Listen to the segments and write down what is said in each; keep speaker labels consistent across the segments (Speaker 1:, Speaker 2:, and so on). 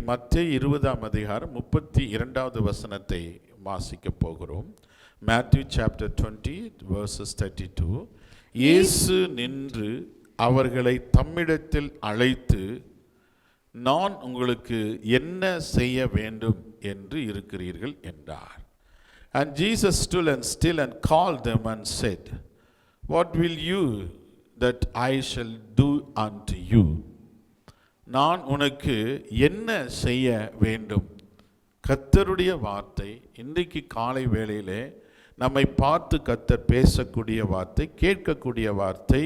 Speaker 1: மத்தேயு 20:32 வசனத்தை வாசிக்க போகிறோம். Matthew chapter 20 verses 32. இயேசு நின்று அவர்களை தம்மிடத்தில் அழைத்து, நான் உங்களுக்கு என்ன செய்ய வேண்டும் என்று இருக்கிறீர்கள் என்றார். And Jesus stood still and called them and said, what will you that I shall do unto you? நான் உனக்கு என்ன செய்ய வேண்டும்? கர்த்தருடைய வார்த்தை இன்றைக்கு காலை வேளையிலே நம்மை பார்த்து கர்த்தர் பேசக்கூடிய வார்த்தை, கேட்கக்கூடிய வார்த்தை,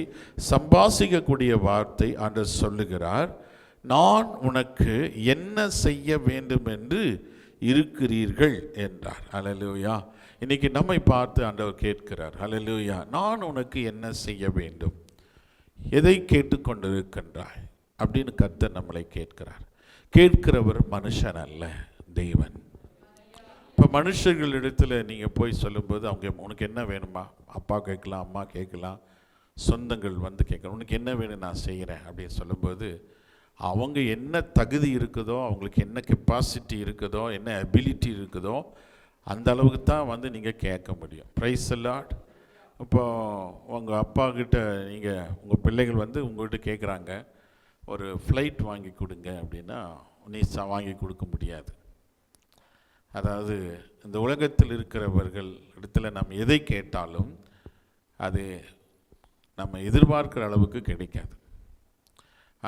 Speaker 1: சம்பாசிக்கக்கூடிய வார்த்தை ஆண்டவர் சொல்லுகிறார். நான் உனக்கு என்ன செய்ய வேண்டும் என்று இருக்கிறீர்கள் என்றார். ஹல்லேலூயா. இன்னைக்கு நம்மை பார்த்து ஆண்டவர் கேட்கிறார். ஹல்லேலூயா. நான் உனக்கு என்ன செய்ய வேண்டும், எதை கேட்டுக்கொண்டிருக்கின்றாய் அப்படின்னு கர்த்தர் நம்மளை கேட்கிறார். கேட்கிறவர் மனுஷன் அல்ல, தெய்வன். இப்போ மனுஷர்களிடத்தில் நீங்கள் போய் சொல்லும்போது அவங்க உனக்கு என்ன வேணுமா, அப்பா கேட்கலாம், அம்மா கேட்கலாம், சொந்தங்கள் வந்து கேட்கலாம், உனக்கு என்ன வேணும் நான் செய்கிறேன் அப்படின்னு சொல்லும்போது அவங்க என்ன தகுதி இருக்குதோ, அவங்களுக்கு என்ன கெப்பாசிட்டி இருக்குதோ, என்ன அபிலிட்டி இருக்குதோ அந்த அளவுக்கு தான் வந்து நீங்கள் கேட்க முடியும். Price the Lord. இப்போ உங்கள் அப்பா கிட்ட நீங்கள் உங்கள் பிள்ளைகள் வந்து உங்கள்கிட்ட கேட்குறாங்க, ஒரு ஃப்ளைட் வாங்கி கொடுங்க அப்படின்னா நீ வாங்கி கொடுக்க முடியாது. அதாவது இந்த உலகத்தில் இருக்கிறவர்கள் இடத்துல நம்ம எதை கேட்டாலும் அது நம்ம எதிர்பார்க்கிற அளவுக்கு கிடைக்காது.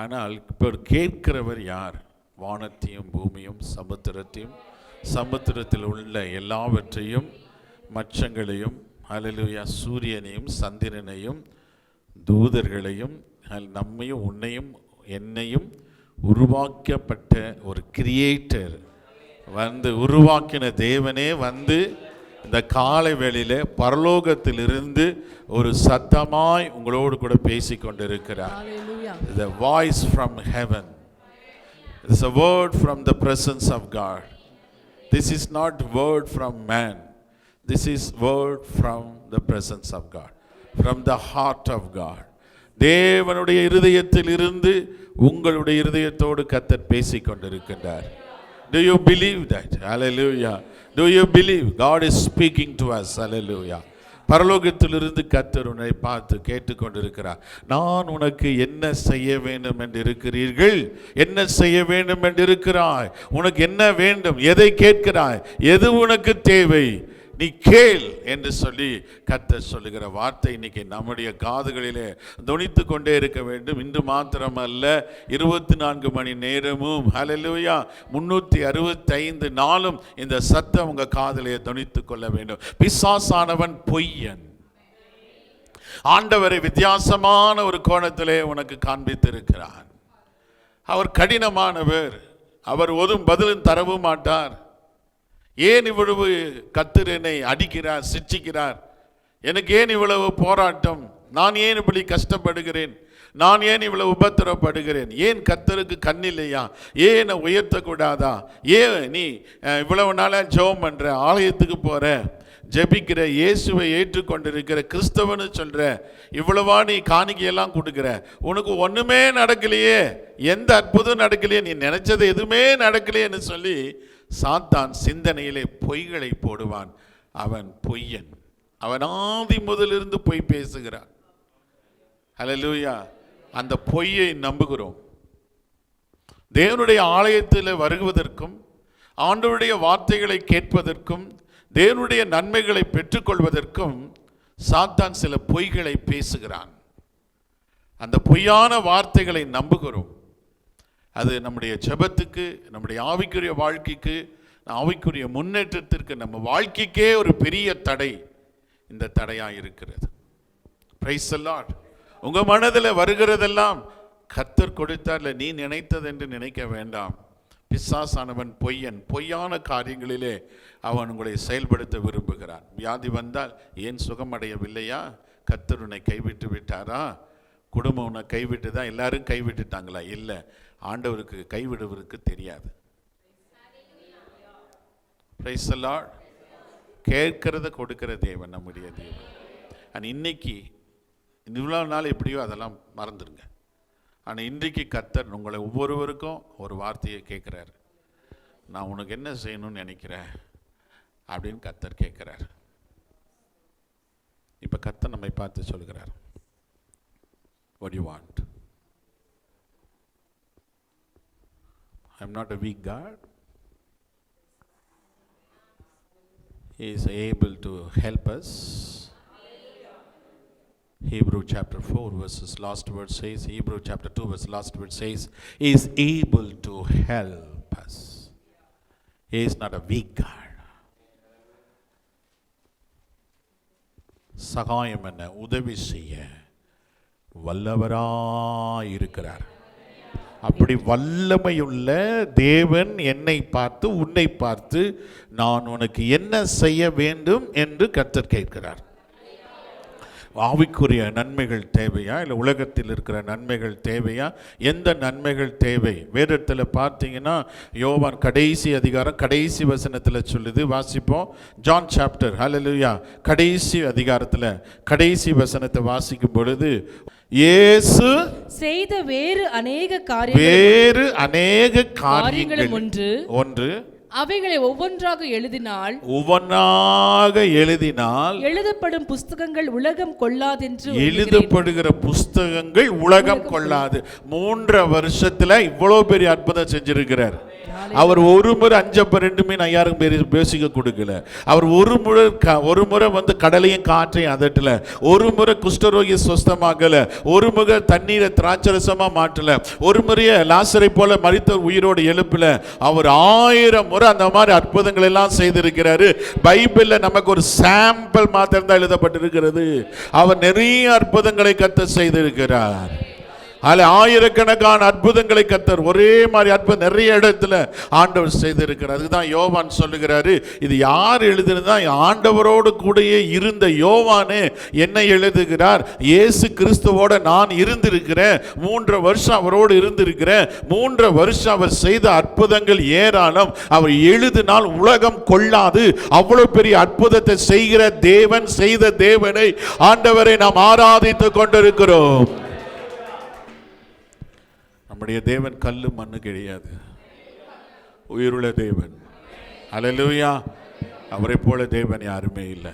Speaker 1: ஆனால் இப்போ கேட்கிறவர் யார்? வானத்தையும் பூமியும் சமுத்திரத்தையும் சமுத்திரத்தில் உள்ள எல்லாவற்றையும் மச்சங்களையும், ஹல்லேலூயா, சூரியனையும் சந்திரனையும் தூதர்களையும் நம்மையும் உன்னையும் என்னையும் உருவாக்கப்பட்ட ஒரு கிரியேட்டர் வந்து உருவாக்கின தேவனே வந்து இந்த காலை வேளையிலே பரலோகத்திலிருந்து ஒரு சத்தமாய் உங்களோடு கூட பேசிக்கொண்டிருக்கிறார். The voice from heaven. It is a word from the presence of God. This is not word from man. This is word from the presence of God, from the heart of God. தேவனுடைய இருதயத்தில் இருந்து உங்களுடைய இருதயத்தோடு கர்த்தர் பேசிக்கொண்டிருக்கிறார். Do you believe that? Hallelujah. Do you believe God is speaking to us? Hallelujah. பரலோகத்திலிருந்து கர்த்தர் உன்னை பார்த்து கேட்டுக்கொண்டிருக்கிறார். நான் உனக்கு என்ன செய்ய வேண்டும் என்று இருக்கிறீர்கள்? என்ன செய்ய வேண்டும் என்று இருக்கிறாய்? உனக்கு என்ன வேண்டும்? எதை கேட்கிறாய்? எது உனக்கு தேவை? நீ கேள் என்று சொல்லி கர்த்தர் சொல்லுகிற வார்த்தை இன்னைக்கு நம்முடைய காதுகளிலே தொனித்து கொண்டே இருக்க வேண்டும். இன்று மாத்திரமல்ல, 24 மணி நேரமும், ஹல்லேலூயா, 365 நாளும் இந்த சத்தம் உங்க காதிலே தொனித்து கொள்ள வேண்டும். பிசாசானவன் பொய்யன். ஆண்டவரை வித்தியாசமான ஒரு கோணத்திலே உனக்கு காண்பித்திருக்கிறார். அவர் கடினமானவர். அவர் ஒதும் பதிலும் தரவும் மாட்டார். ஏன் இவ்வளவு கர்த்தர் என்னை அடிக்கிறார், சிட்சிக்கிறார்? எனக்கு ஏன் இவ்வளவு போராட்டம்? நான் ஏன் இப்படி கஷ்டப்படுகிறேன்? நான் ஏன் இவ்வளவு உபத்திரப்படுகிறேன்? ஏன் கர்த்தருக்கு கண்ணில்லையா? ஏன் உயர்த்தக்கூடாதா? ஏன் நீ இவ்வளவு நாளாக ஜெபம் பண்ற, ஆலயத்துக்கு போற, ஜெபிக்கிற, இயேசுவை ஏற்றுக்கொண்டிருக்கிற கிறிஸ்தவன்னு சொல்ற, இவ்வளவா நீ காணிக்கையெல்லாம் கொடுக்குற, உனக்கு ஒன்றுமே நடக்கலையே, எந்த அற்புதம் நடக்கலையே, நீ நினைச்சது எதுவுமே நடக்கலையேன்னு சொல்லி சாத்தான் சிந்தனையிலே பொய்களை போடுவான். அவன் பொய்யன். அவன் ஆதி முதலிருந்து பொய் பேசுகிறான். ஹல்லேலூயா. அந்த பொய்யை நம்புகிறோம். தேவனுடைய ஆலயத்தில் வருவதற்கும், ஆண்டவருடைய வார்த்தைகளை கேட்பதற்கும், தேவனுடைய நன்மைகளை பெற்றுக்கொள்வதற்கும் சாத்தான் சில பொய்களை பேசுகிறான். அந்த பொய்யான வார்த்தைகளை நம்புகிறோம். அது நம்முடைய ஜெபத்துக்கு, நம்முடைய ஆவிக்குரிய வாழ்க்கைக்கு, ஆவிக்குரிய முன்னேற்றத்திற்கு, நம்ம வாழ்க்கைக்கே ஒரு பெரிய தடை இந்த தடையாக இருக்கிறது. Price the Lord. உங்கள் மனதில் வருகிறதெல்லாம் கர்த்தர் கொடுத்தார்ல, நீ நினைத்தது என்று நினைக்க வேண்டாம். பிசாசானவன் பொய்யன். பொய்யான காரியங்களிலே அவன் உங்களை செயல்படுத்த விரும்புகிறான். வியாதி வந்தால் ஏன் சுகமடையவில்லையா? கர்த்தர் உன்னை கைவிட்டு விட்டாரா? குடும்பம் உன்னை கைவிட்டு தான் எல்லாரும் கைவிட்டுட்டாங்களா? இல்லை, ஆண்டவருக்கு கைவிடுவதற்கு தெரியாது. Price the Lord. கேட்கிறத கொடுக்கிற தேவன் நம்முடைய தேவன். அண்ட் இன்னைக்கு இவ்வளோ நாள் எப்படியோ அதெல்லாம் மறந்துடுங்க. ஆனால் இன்றைக்கு கர்த்தர் உங்களை ஒவ்வொருவருக்கும் ஒரு வார்த்தையை கேட்குறாரு. நான் உனக்கு என்ன செய்யணும்னு நினைக்கிறேன் அப்படின்னு கர்த்தர் கேட்கிறார். இப்ப கர்த்தர் நம்மை பார்த்து சொல்கிறார், what do you want? I'm not a weak God. He is able to help us. Hebrew chapter 4 verses last word says, Hebrew chapter 2 verse last word says, He is able to help us. He is not a weak God. சகாயம் என்ன, உதவி செய்ய வல்லவராயிருக்கிறார். அப்படி வல்லமையுள்ள தேவன் என்னை பார்த்து, உன்னை பார்த்து, நான் உனக்கு என்ன செய்ய வேண்டும் என்று கர்த்தர் கேட்கிறார். ஆவிக்குரிய நன்மைகள் தேவையா, இல்லை உலகத்தில் இருக்கிற நன்மைகள் தேவையா? எந்த நன்மைகள் தேவை? வேதத்தில் பார்த்தீங்கன்னா யோவான் கடைசி அதிகாரம் கடைசி வசனத்தில் சொல்லுது, வாசிப்போம். ஜான் சாப்டர், ஹல்லேலூயா, கடைசி அதிகாரத்தில் கடைசி வசனத்தை வாசிக்கும் பொழுது, இயேசு
Speaker 2: செய்த வேறு அநேக
Speaker 1: காரியங்கள் ஒன்று
Speaker 2: அவைகளை ஒவ்வொன்றாக எழுதினால்
Speaker 1: எழுதப்படும்
Speaker 2: புஸ்தகங்கள் உலகம் கொள்ளாதென்று,
Speaker 1: எழுதப்படுகிற புஸ்தகங்கள் உலகம் கொள்ளாது. 3 வருஷத்துல இவ்வளவு பெரிய அற்புதம் செஞ்சிருக்கிறார். அவர் ஒரு முறை 5 மீன் 5000 பேர் பேசிக்க கொடுக்கல. அவர் ஒரு முறை வந்து கடலையும் காற்றையும் அதட்டல. ஒரு முறை குஷ்டரோகி சுஸ்தமாகல. ஒரு முறை தண்ணீரை திராட்சரசமா மாற்றல. ஒரு முறைய லாசரை போல மரித்தவர் உயிரோடு எழுப்பல. அவர் 1000 முறை அந்த மாதிரி அற்புதங்கள் எல்லாம் செய்திருக்கிறாரு. பைபிள்ல நமக்கு ஒரு சாம்பிள் மாத்திரம் தான் எழுதப்பட்டிருக்கிறது. அவர் நிறைய அற்புதங்களை கர்த்தர் செய்திருக்கிறார். அதில் ஆயிரக்கணக்கான அற்புதங்களை கர்த்தர் ஒரே மாதிரி அற்புதம் நிறைய இடத்துல ஆண்டவர் செய்திருக்கிறார். அதுதான் யோவான் சொல்லுகிறாரு, இது யார் எழுதுனா, ஆண்டவரோடு கூடயே இருந்த யோவானே என்ன எழுதுகிறார், இயேசு கிறிஸ்துவோட நான் இருந்திருக்கிறேன், 3 வருஷம் அவரோடு இருந்திருக்கிறேன், 3 வருஷம் அவர் செய்த அற்புதங்கள் ஏராளம், அவர் எழுதினால் உலகம் கொள்ளாது. அவ்வளவு பெரிய அற்புதத்தை செய்கிற தேவன், செய்த தேவனை, ஆண்டவரை நாம் ஆராதித்துக் கொண்டிருக்கிறோம். நம்முடைய தேவன் கல்லு மண்ணு கிடையாது, உயிருள்ள தேவன். அல்லேலூயா. அவரை போல தேவன் யாருமே இல்லை.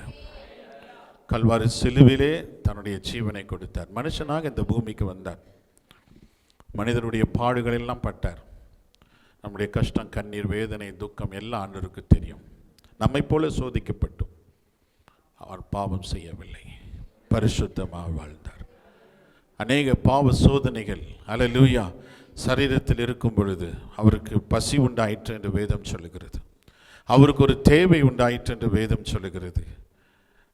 Speaker 1: கல்வாரி சிலுவிலே தன்னுடைய ஜீவனை கொடுத்தார். மனுஷனாக இந்த பூமிக்கு வந்தார். மனிதனுடைய பாடுகள் எல்லாம் பட்டார். நம்முடைய கஷ்டம், கண்ணீர், வேதனை, துக்கம் எல்லாம் ஆண்டவருக்கு தெரியும். நம்மை போல சோதிக்கப்பட்டும் அவர் பாவம் செய்யவில்லை, பரிசுத்தமாக வாழ்ந்தார். அநேக பாவ சோதனைகள், அல்லேலூயா, சரீரத்தில் இருக்கும் பொழுது அவருக்கு பசி உண்டாயிற்று என்று வேதம் சொல்லுகிறது. அவருக்கு ஒரு தேவை உண்டாயிற்று என்று வேதம் சொல்லுகிறது.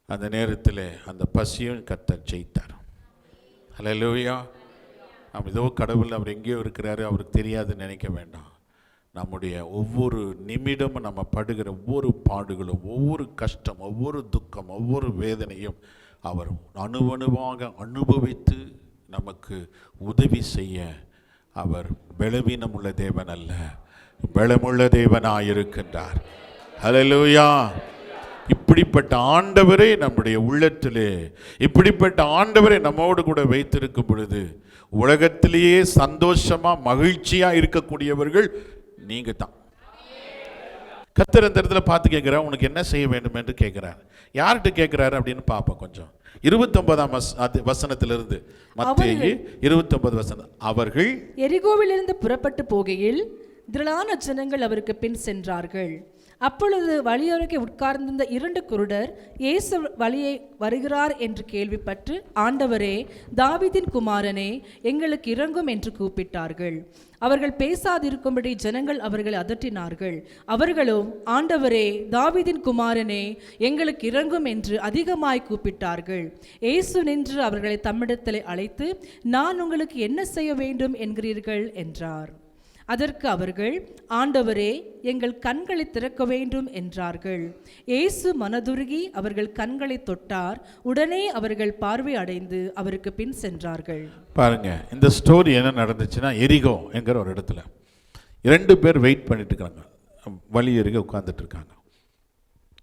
Speaker 1: அந்த நேரத்தில் அந்த பசியும் கர்த்தர் ஜெயித்தார். அல்லேலூயா. நாம் ஏதோ கடவுள் அவர் எங்கேயோ இருக்கிறாரு, அவருக்கு தெரியாதுன்னு நினைக்க வேண்டாம். நம்முடைய ஒவ்வொரு நிமிடமும் நம்ம படுகிற ஒவ்வொரு பாடுகளும், ஒவ்வொரு கஷ்டம், ஒவ்வொரு துக்கம், ஒவ்வொரு வேதனையும் அவர் அணுவணுவாக அனுபவித்து நமக்கு உதவி செய்ய அவர் பலவீனம் உள்ள தேவன் அல்ல, பலமுள்ள தேவனாயிருக்கின்றார். ஹல்லேலூயா. இப்படிப்பட்ட ஆண்டவரை நம்முடைய உள்ளத்திலே, இப்படிப்பட்ட ஆண்டவரை நம்மோடு கூட வைத்திருக்கும் பொழுது உலகத்திலேயே சந்தோஷமா மகிழ்ச்சியா இருக்கக்கூடியவர்கள் நீங்க தான். கர்த்தர் இந்த இடத்துல பார்த்து கேட்கிறார், உனக்கு என்ன செய்ய வேண்டும் என்று கேட்கிறார். யார்கிட்ட கேட்கிறாரு அப்படின்னு பார்ப்போம். கொஞ்சம் 29ஆம் வசனத்திலிருந்து, மத்தேயு 29 வசனம். அவர்கள்
Speaker 2: எரிகோவிலிருந்து புறப்பட்டு போகையில் திரளான ஜனங்கள் அவருக்கு பின் சென்றார்கள். அப்பொழுது வழியருகே உட்கார்ந்திருந்த 2 குருடர் இயேசு வழியை வருகிறார் என்று கேள்விப்பட்டு, ஆண்டவரே, தாவீதின் குமாரனே, எங்களுக்கு இரங்கும் என்று கூப்பிட்டார்கள். அவர்கள் பேசாதிருக்கும்படி ஜனங்கள் அவர்களை அதட்டினார்கள். அவர்களும், ஆண்டவரே, தாவீதின் குமாரனே, எங்களுக்கு இரங்கும் என்று அதிகமாய் கூப்பிட்டார்கள். இயேசு நின்று அவர்களை தம்மிடத்தில் அழைத்து, நான் உங்களுக்கு என்ன செய்ய வேண்டும் என்கிறீர்கள் என்றார். அதற்கு அவர்கள், ஆண்டவரே, எங்கள் கண்களை திறக்க வேண்டும் என்றார்கள். இயேசு மனதுருகி அவர்கள் கண்களை தொட்டார். உடனே அவர்கள் பார்வை அடைந்து அவருக்கு பின் சென்றார்கள்.
Speaker 1: பாருங்க, இந்த ஸ்டோரி என்ன நடந்துச்சுன்னா, எரிகோ என்கிற ஒரு இடத்துல 2 பேர் வெயிட் பண்ணிட்டு இருக்காங்க, வழி அருகே உட்கார்ந்துட்டு இருக்காங்க.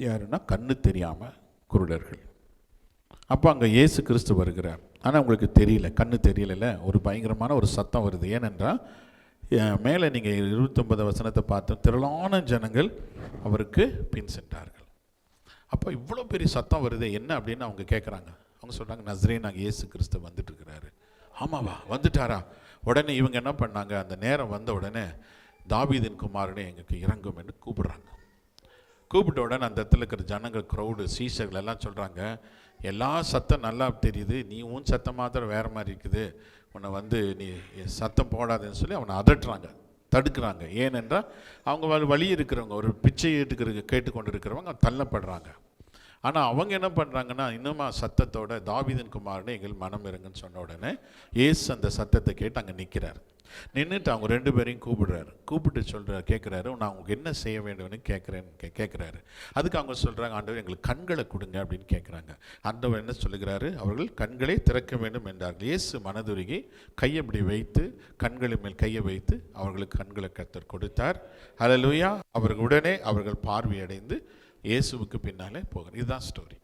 Speaker 1: யாருன்னா கண்ணு தெரியாம குருடர்கள். அப்போ அங்கே இயேசு கிறிஸ்து வருகிறார். ஆனால் உங்களுக்கு தெரியல, கண்ணு தெரியல, ஒரு பயங்கரமான ஒரு சத்தம் வருது. ஏனென்றால் மேலே நீங்கள் 29 வசனத்தை பார்த்தோம். திரளான ஜனங்கள் அவருக்கு பின் சென்றார்கள். அப்போ இவ்வளோ பெரிய சத்தம் வருது என்ன அப்படின்னு அவங்க கேட்குறாங்க. அவங்க சொல்கிறாங்க, நசரேயனாகிய இயேசு கிறிஸ்து வந்துட்டு இருக்கிறாரு. ஆமாவா, வந்துட்டாரா? உடனே இவங்க என்ன பண்ணாங்க, அந்த நேரம் வந்த உடனே தாவீதின் குமாரனே எங்களுக்கு இறங்கும் என்று கூப்பிடுறாங்க. கூப்பிட்ட உடனே அந்த இடத்துல இருக்கிற ஜனங்கள், க்ரௌடு, சீசர்கள் எல்லாம் சொல்கிறாங்க, எல்லா சத்தம் நல்லா தெரியுது, நீ உன் சத்தம் மாத்திரம் வேறு மாதிரி இருக்குது, உன்னை நீ சத்தம் போடாதுன்னு சொல்லி அவனை அதட்டுறாங்க, தடுக்கிறாங்க. ஏனென்றால் அவங்க வழி இருக்கிறவங்க, ஒரு பிச்சை கேட்டுக்கொண்டு இருக்கிறவங்க தள்ளப்படுறாங்க. ஆனால் அவங்க என்ன பண்ணுறாங்கன்னா, இன்னுமா சத்தத்தோட தாவீதின் குமாரனே எங்கள் மனம் இறங்குன்னு சொன்ன உடனே இயேசு அந்த சத்தத்தை கேட்டு அங்கே நிற்கிறார். நின்றுட்டு அவங்க 2 பேரையும் கூப்பிட்டு கேட்குறாரு, நான் உங்களுக்கு என்ன செய்ய வேண்டும்னு கேட்குறாரு. அதுக்கு அவங்க சொல்கிறாங்க, ஆண்டவர் எங்களுக்கு கண்களை கொடுங்க அப்படின்னு கேட்குறாங்க. ஆண்டவர் என்ன சொல்லுகிறாரு, அவர்கள் கண்களை திறக்க வேண்டும் என்றார்கள். இயேசு மனதுருகி கையை இப்படி வைத்து, கண்களின் மேல் கையை வைத்து அவர்களுக்கு கண்களை கர்த்தர் கொடுத்தார். ஹல்லேலூயா. உடனே அவர்கள் பார்வையடைந்து இயேசுவுக்கு பின்னாலே போகிறார். இதுதான் ஸ்டோரி.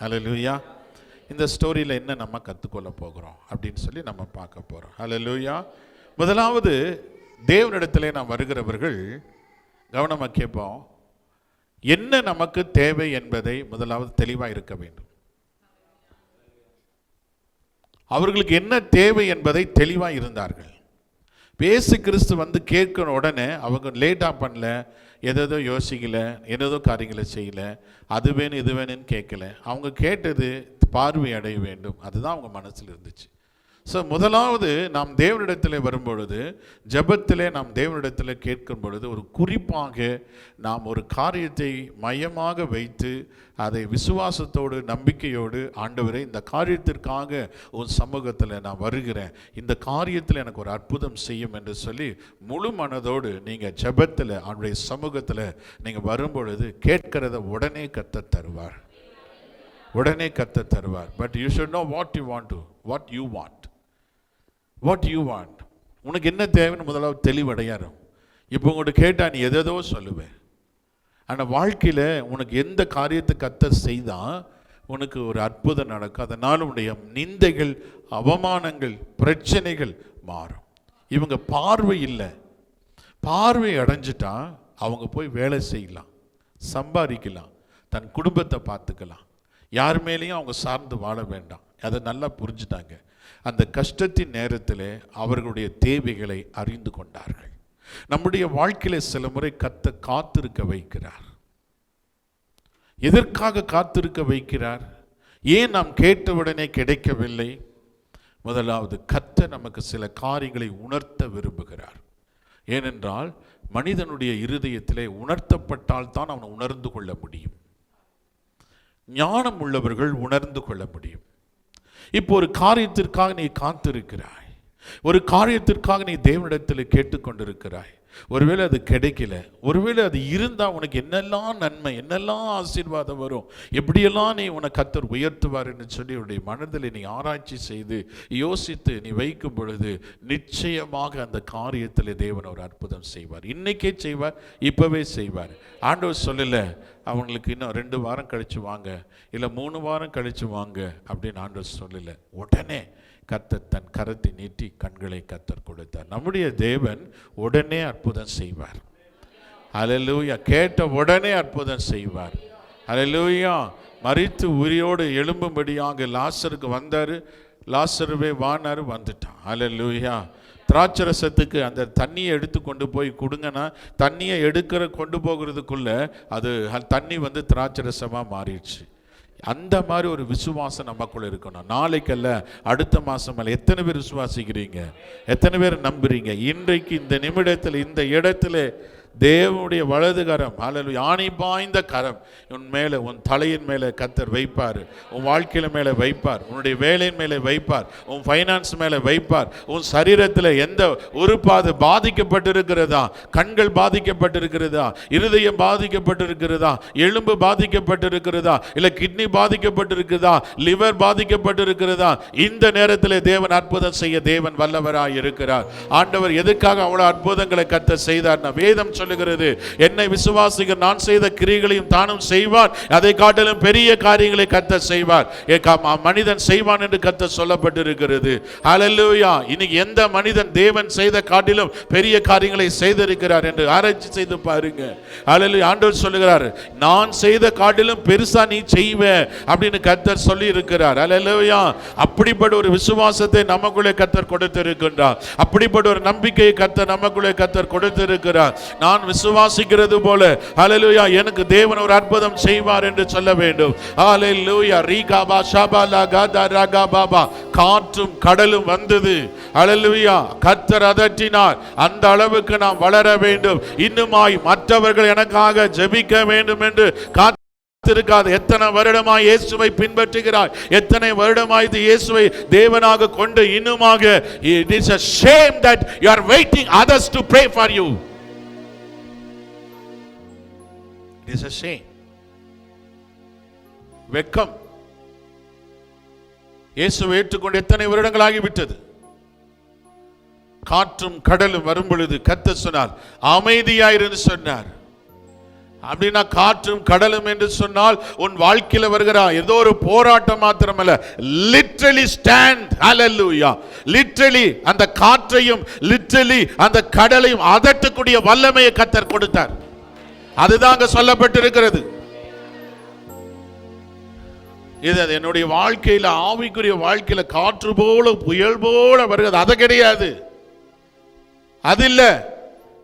Speaker 1: ஹல்லேலூயா. இந்த ஸ்டோரியில் என்ன நம்ம கற்றுக்கொள்ள போகிறோம் அப்படின்னு சொல்லி நம்ம பார்க்க போகிறோம். ஹல்லேலூயா. முதலாவது, தேவனிடத்திலே நாம் வருகிறவர்கள் கவனமாக கேட்போம், என்ன நமக்கு தேவை என்பதை முதலாவது தெளிவாக இருக்க வேண்டும். அவர்களுக்கு என்ன தேவை என்பதை தெளிவாக இருந்தார்கள். இயேசு கிறிஸ்து கேட்கிற உடனே அவங்க லேட்டாக பண்ணல, எதோ யோசிக்கல, ஏதோ காரியங்களை செய்யலை, அது வேணும் இது வேணும்னு கேட்கல. அவங்க கேட்டது பார்வை அடைய வேண்டும், அதுதான் அவங்க மனசில் இருந்துச்சு. ஸோ முதலாவது, நாம் தேவனிடத்தில் வரும்பொழுது, ஜெபத்திலே நாம் தேவனிடத்தில் கேட்கும் பொழுது, ஒரு குறிப்பாக நாம் ஒரு காரியத்தை மையமாக வைத்து அதை விசுவாசத்தோடு நம்பிக்கையோடு, ஆண்டவரே இந்த காரியத்திற்காக ஒரு சமூகத்தில் நான் வருகிறேன், இந்த காரியத்தில் எனக்கு ஒரு அற்புதம் செய்யும் என்று சொல்லி முழு மனதோடு நீங்கள் ஜெபத்தில் அவருடைய சமூகத்தில் நீங்கள் வரும்பொழுது கேட்கிறத உடனே கர்த்தர் தருவார். But you should know what you want. உனக்கு என்ன தேவைன்னு முதலாவது தெளிவடையாரும். இப்போ உங்கள்கிட்ட கேட்டால் நீ எதோ சொல்லுவேன். ஆனால் வாழ்க்கையில் உனக்கு எந்த காரியத்தை கர்த்தர் செய்தால் உனக்கு ஒரு அற்புதம் நடக்கும். அதனால் உன்னுடைய நிந்தைகள், அவமானங்கள், பிரச்சனைகள் மாறும். இவங்க பார்வை இல்லை, பார்வை அடைஞ்சிட்டா அவங்க போய் வேலை செய்யலாம், சம்பாதிக்கலாம், தன் குடும்பத்தை பார்த்துக்கலாம், யார் மேலேயும் அவங்க சார்ந்து வாழ வேண்டாம். அதை நல்லா புரிஞ்சுட்டாங்க. அந்த கஷ்டத்தின் நேரத்தில் அவர்களுடைய தேவைகளை அறிந்து கொண்டார்கள். நம்முடைய வாழ்க்கையில சில முறை கர்த்தர் காத்திருக்க வைக்கிறார். எதற்காக காத்திருக்க வைக்கிறார்? ஏன் நாம் கேட்டவுடனே கிடைக்கவில்லை? முதலாவது, கர்த்தர் நமக்கு சில காரியங்களை உணர்த்த விரும்புகிறார். ஏனென்றால் மனிதனுடைய இருதயத்திலே உணர்த்தப்பட்டால் தான் அவன் உணர்ந்து கொள்ள முடியும். ஞானம் உள்ளவர்கள் உணர்ந்து கொள்ள முடியும். இப்போ ஒரு காரியத்திற்காக நீ காத்திருக்கிறாய், ஒரு காரியத்திற்காக நீ தேவனிடத்தில் கேட்டுக்கொண்டிருக்கிறாய். ஒருவேளை அது கிடைக்கல, ஒருவேளை அது இருந்தால் உனக்கு என்னெல்லாம் நன்மை, என்னெல்லாம் ஆசீர்வாதம் வரும், எப்படியெல்லாம் நீ உனக்கு கர்த்தர் உயர்த்துவார் என்று சொல்லி உன்னுடைய மனதில் நீ ஆராய்ச்சி செய்து யோசித்து நீ வைக்கும் பொழுது நிச்சயமாக அந்த காரியத்தில் தேவன் ஒரு அற்புதம் செய்வார். இன்னைக்கே செய்வார், இப்போவே செய்வார். ஆண்டவர் சொல்லல அவங்களுக்கு இன்னும் 2 வாரம் கழிச்சு வாங்க, இல்லை 3 வாரம் கழிச்சு வாங்க அப்படின்னு ஆண்டவர் சொல்லல. உடனே கர்த்தர் தன் கரத்தை நீட்டி கண்களை கர்த்தர் கொடுத்தார். நம்முடைய தேவன் உடனே அற்புதம் செய்வார். ஹல்லேலூயா. கேட்ட உடனே அற்புதம் செய்வார். ஹல்லேலூயா. மரித்து உயிரோடு எழும்பும்படியாக லாசருக்கு வந்தார். லாசருவே வானார், வந்துட்டான். ஹல்லேலூயா. திராட்சரசத்துக்கு அந்த தண்ணியை எடுத்து கொண்டு போய் கொடுங்கன்னா, தண்ணியை கொண்டு போகிறதுக்குள்ள அது தண்ணி திராட்சரசமாக மாறிடுச்சு. அந்த மாதிரி ஒரு விசுவாசம் நமக்குள்ள இருக்கணும். நாளைக்கல்ல, அடுத்த மாதம் அல்ல. எத்தனை பேர் விசுவாசிக்கிறீங்க? எத்தனை பேர் நம்புறீங்க? இன்றைக்கு இந்த நிமிடத்தில் இந்த இடத்துல தேவனுடைய வலது கரம், அல்லது யானை பாய்ந்த கரம் உன் மேலே, உன் தலையின் மேலே கர்த்தர் வைப்பார். உன் வாழ்க்கையில மேலே வைப்பார், உன்னுடைய வேலையின் மேலே வைப்பார், உன் ஃபைனான்ஸ் மேலே வைப்பார். உன் சரீரத்தில் எந்த உறுப்பாது பாதிக்கப்பட்டிருக்கிறதா, கண்கள் பாதிக்கப்பட்டிருக்கிறதா, இருதயம் பாதிக்கப்பட்டிருக்கிறதா, எலும்பு பாதிக்கப்பட்டிருக்கிறதா, இல்லை கிட்னி பாதிக்கப்பட்டிருக்கிறதா, லிவர் பாதிக்கப்பட்டிருக்கிறதா, இந்த நேரத்தில் தேவன் அற்புதம் செய்ய தேவன் வல்லவராய் இருக்கிறார். ஆண்டவர் எதுக்காக அவ்வளவு அற்புதங்களை கர்த்தர் செய்தார்? வேதம் சொல்லுகிறது. என்னை விசுவாசிக்க நான் செய்த கிரியைகளையும் தானும் செய்வார், அதை காட்டிலும் பெரிய காரியங்களை கர்த்தர் செய்வார், மனிதன் செய்வான் என்று கர்த்தர் சொல்லப்பட்டிருக்கிறது. ஹல்லேலூயா. இன்னைக்கு எந்த மனிதன் தேவன் செய்த காட்டிலும் பெரிய காரியங்களை செய்திருக்கிறார் என்று ஆராய்ச்சி செய்து பாருங்க. ஹல்லேலூயா. ஆண்டவர் சொல்லுகிறார், நான் செய்த காட்டிலும் பெருசா நீ செய்வ அப்படின்னு கர்த்தர் சொல்லி இருக்கிறார். ஹல்லேலூயா. அப்படிப்பட்ட ஒரு விசுவாசத்தை நமக்குள்ளே கர்த்தர் கொடுத்திருக்கின்றார். அப்படிப்பட்ட ஒரு நம்பிக்கையை கர்த்தர் நமக்குள்ளே கர்த்தர் கொடுத்திருக்கிறார். நான் விசுவாசிக்கிறது போல ஹல்லேலூயா எனக்கு தேவன் ஒரு அற்புதம் செய்வார் என்று சொல்ல வேண்டும். ஹல்லேலூயா. ரீகாபா ஷாபாலா காதா ராகா பாபா. காற்றும் கடலும் வந்தது. ஹல்லேலூயா. கர்த்தர் அதட்டினார். அந்த அளவுக்கு நாம் வளர வேண்டும். இன்னுமாய் மற்றவர்கள் எனக்காக ஜெபிக்க வேண்டும் என்று இருக்காது. எத்தனை வருடமாய் இயேசுவை பின்பற்றுகிறாய், எத்தனை வருடமாய் இயேசுவை தேவனாக கொண்டு இன்னுமாக it is a shame that you are waiting others to pray for you. It is a shame. வெட்கம். இயேசுவை ஏற்றுக்கொண்டு எத்தனை வருடங்கள் ஆகிவிட்டது. காற்றும் கடலும் வரும் பொழுது கர்த்தர் சொன்னார், அமைதியாயிரு சொன்னார். அப்படின்னா காற்றும் கடலும் என்று சொன்னால் உன் வாழ்க்கையில் வருகிற ஏதோ ஒரு போராட்டம் மாத்திரமல்ல, லிட்டரலி ஸ்டாண்ட். ஹல்லேலூயா. லிட்டரலி அந்த காற்றையும் லிட்டரலி அந்த கடலையும் அதட்டக்கூடிய வல்லமையை கர்த்தர் கொடுத்தார். அதுதான் அங்க சொல்லப்பட்டிருக்கிறது. இது என்னுடைய வாழ்க்கையில, ஆவிக்குரிய வாழ்க்கையில காற்று போல புயல் போல வருகிறது, அது கிடையாது. அது இல்ல.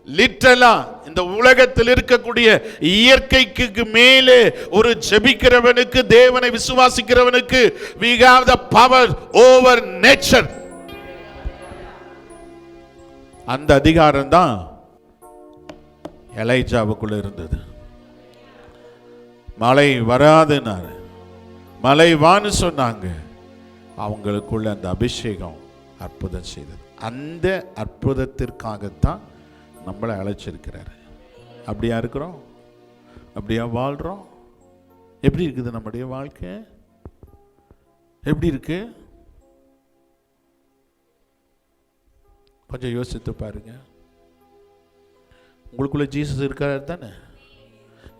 Speaker 1: லிட்டரலா இந்த உலகத்தில் இருக்கக்கூடிய இயற்கைக்கு மேலே ஒரு ஜெபிக்கிறவனுக்கு, தேவனை விசுவாசிக்கிறவனுக்கு we have the power over nature. அந்த அதிகாரம் தான் எலைஜாவுக்குள்ள இருந்தது. மழை வராதுன்னாரு, மழை வான்னு சொன்னாங்க. அவங்களுக்குள்ள அந்த அபிஷேகம் அற்புதம் செய்தது. அந்த அற்புதத்திற்காகத்தான் நம்மளை அழைச்சிருக்கிறாரு. அப்படியா இருக்கிறோம்? அப்படியா வாழ்றோம்? எப்படி இருக்குது நம்முடைய வாழ்க்கை? எப்படி இருக்கு? கொஞ்சம் யோசித்து பாருங்க. உங்களுக்குள்ள ஜீசஸ் இருக்காரு தானே?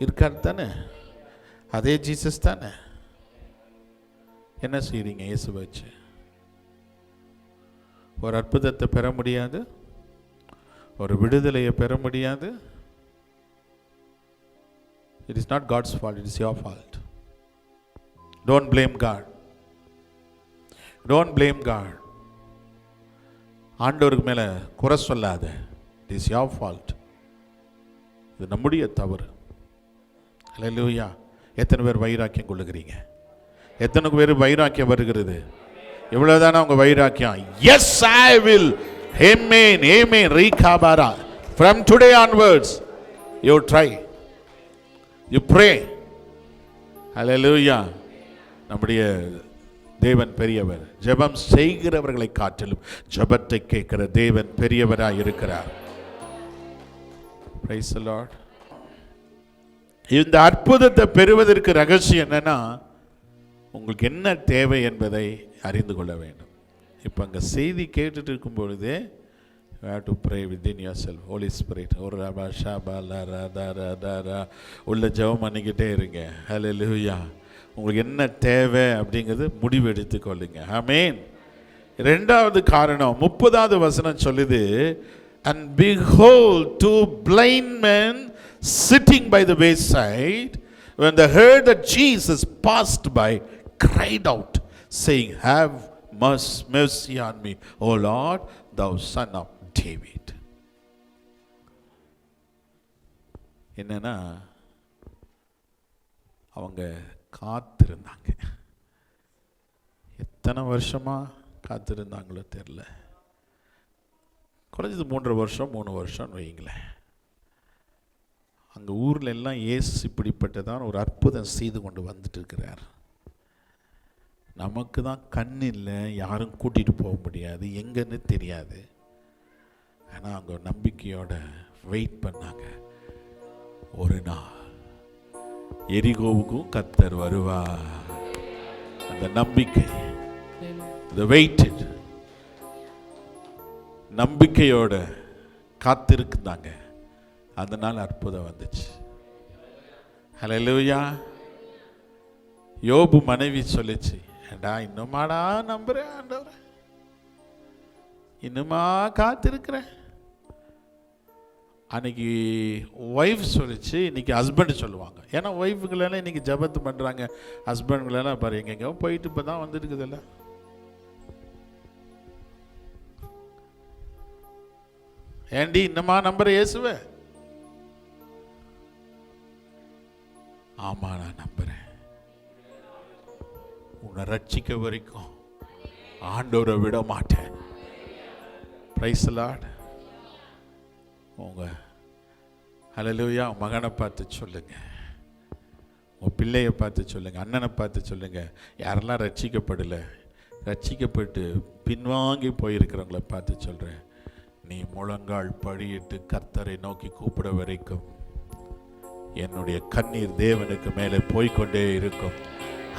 Speaker 1: இருக்காரு தானே? அதே ஜீசஸ் தானே? என்ன செய்றீங்க இயேசு வச்சு? ஒரு அற்புதத்தை பெற முடியாது, ஒரு விடுதலையை பெற முடியாது. It is not God's fault, it is your fault. Don't blame God. Don't blame God. ஆண்டவருக்கு மேல குறை சொல்லாத. It is your fault. இது நம்முடைய தவறு. ஹல்லேலூயா. எத்தனை பேர் வைராக்கியம் கொள்ளுகிறீங்க? எத்தனை பேர் வைராக்கியம் வருகிறது? எவ்வளவுதானா உங்க வைராக்கியம்? Yes, I will. Amen, amen. Rikabara. From today onwards, you try. You pray. Hallelujah. நம்முடைய தேவன் பெரியவர். ஜெபம் செய்கிறவர்களை காட்டிலும் ஜெபத்தை கேட்கிற தேவன் பெரியவராய் இருக்கிறார். Praise the Lord. இந்த அற்புதத்தை பெறுவதற்கு ரகசியம் என்னன்னா, உங்களுக்கு என்ன தேவை என்பதை அறிந்து கொள்ள வேண்டும். இப்போ அங்கே செய்தி கேட்டுட்டு இருக்கும் பொழுதே you have to pray within yourself. Holy Spirit, ஒரு ரபா ஷாபா லா ரா தா ரா தா ரா உள்ள ஜெபம் பண்ணிக்கிட்டே இருங்க. ஹல்லேலூயா. உங்களுக்கு என்ன தேவை அப்படிங்கிறது முடிவு எடுத்துக்கொள்ளுங்க. ஆமென். இரண்டாவது காரணம் 30வது வசனம் சொல்லுது, and behold, two blind men sitting by the wayside, when they heard that Jesus passed by, cried out, saying, have mercy on me, O Lord, thou son of David. என்னன்னா, அவங்க காத்திருந்தாங்க. எத்தனை வருஷமா காத்திருந்தாங்களோ தெரியல. குறைஞ்சது 3 வருஷம் வைங்களேன். அங்கே ஊரில் எல்லாம் இயேசு இப்படிப்பட்டதான் ஒரு அற்புதம் செய்து கொண்டு வந்துட்டு இருக்கிறார். நமக்கு தான் கண் இல்லை, யாரும் கூட்டிகிட்டு போக முடியாது, எங்கன்னு தெரியாது. ஆனால் அவங்க நம்பிக்கையோட வெயிட் பண்ணாங்க. ஒரு நாள் எரிகோவுக்கும் கர்த்தர் வருவா. அந்த நம்பிக்கை, the waited, நம்பிக்கையோட காத்திருந்தாங்க. அதனால் அற்புதம் வந்துச்சு. ஹல்லேலூயா. யோபு மனைவி சொல்லிச்சு, ஏண்டா இன்னுமாடா நம்புறேன் ஆண்டவரே, இன்னுமா காத்திருக்கிறேன். அன்னைக்கு ஒய்ஃப் சொல்லிச்சு, இன்னைக்கு ஹஸ்பண்ட் சொல்லுவாங்க. ஏன்னா ஒய்ஃபுகளெல்லாம் இன்னைக்கு ஜபத்து பண்ணுறாங்க, ஹஸ்பண்ட்களெல்லாம் பாரு எங்கெங்கோ போயிட்டு இப்போ தான் வந்துருக்குதுல்ல. ஏண்டி இன்னமா நம்புற இயேசுவே? ஆமா நான் நம்புறேன். உன்னை ரட்சிக்க வரைக்கும் ஆண்டவரை விட மாட்டேன். Price the Lord. உங்க ஹல்லேலூயா. மகனை பார்த்து சொல்லுங்க, உங்க பிள்ளையை பார்த்து சொல்லுங்க, அண்ணனை பார்த்து சொல்லுங்க. யாரெல்லாம் ரட்சிக்கப்படலை, ரட்சிக்கப்பட்டு பின்வாங்கி போயிருக்கிறவங்கள பார்த்து சொல்றேன், நீ முழங்கால் படியிட்டு கர்த்தரை நோக்கி கூப்பிட வரைக்கும் என்னுடைய கண்ணீர் தேவனுக்கு மேலே போய்கொண்டே இருக்கும்.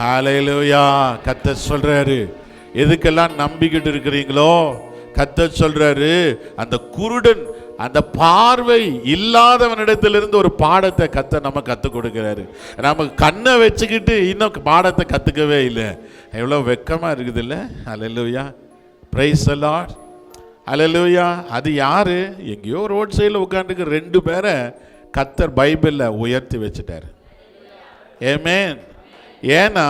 Speaker 1: ஹல்லேலூயா. கர்த்தர் சொல்றாரு, எதுக்கெல்லாம் நம்பிக்கிட்டு இருக்கிறீங்களோ கர்த்தர் சொல்றாரு, அந்த குருடன், அந்த பார்வை இல்லாதவனிடத்திலிருந்து ஒரு பாடத்தை கர்த்தர் நம்ம கற்றுக் கொடுக்கிறாரு. நமக்கு கண்ணை வச்சுக்கிட்டு இன்னும் பாடத்தை கற்றுக்கவே இல்லை. எவ்வளோ வெக்கமாக இருக்குது இல்லை? Hallelujah. Praise the Lord. Hallelujah. அது யாரு? எங்கேயோ ரோட் சைடில் உட்காந்துக்கு 2 பேரை கர்த்தர் பைபிளில் உயர்த்தி வச்சுட்டாரு. ஆமென். ஏன்னா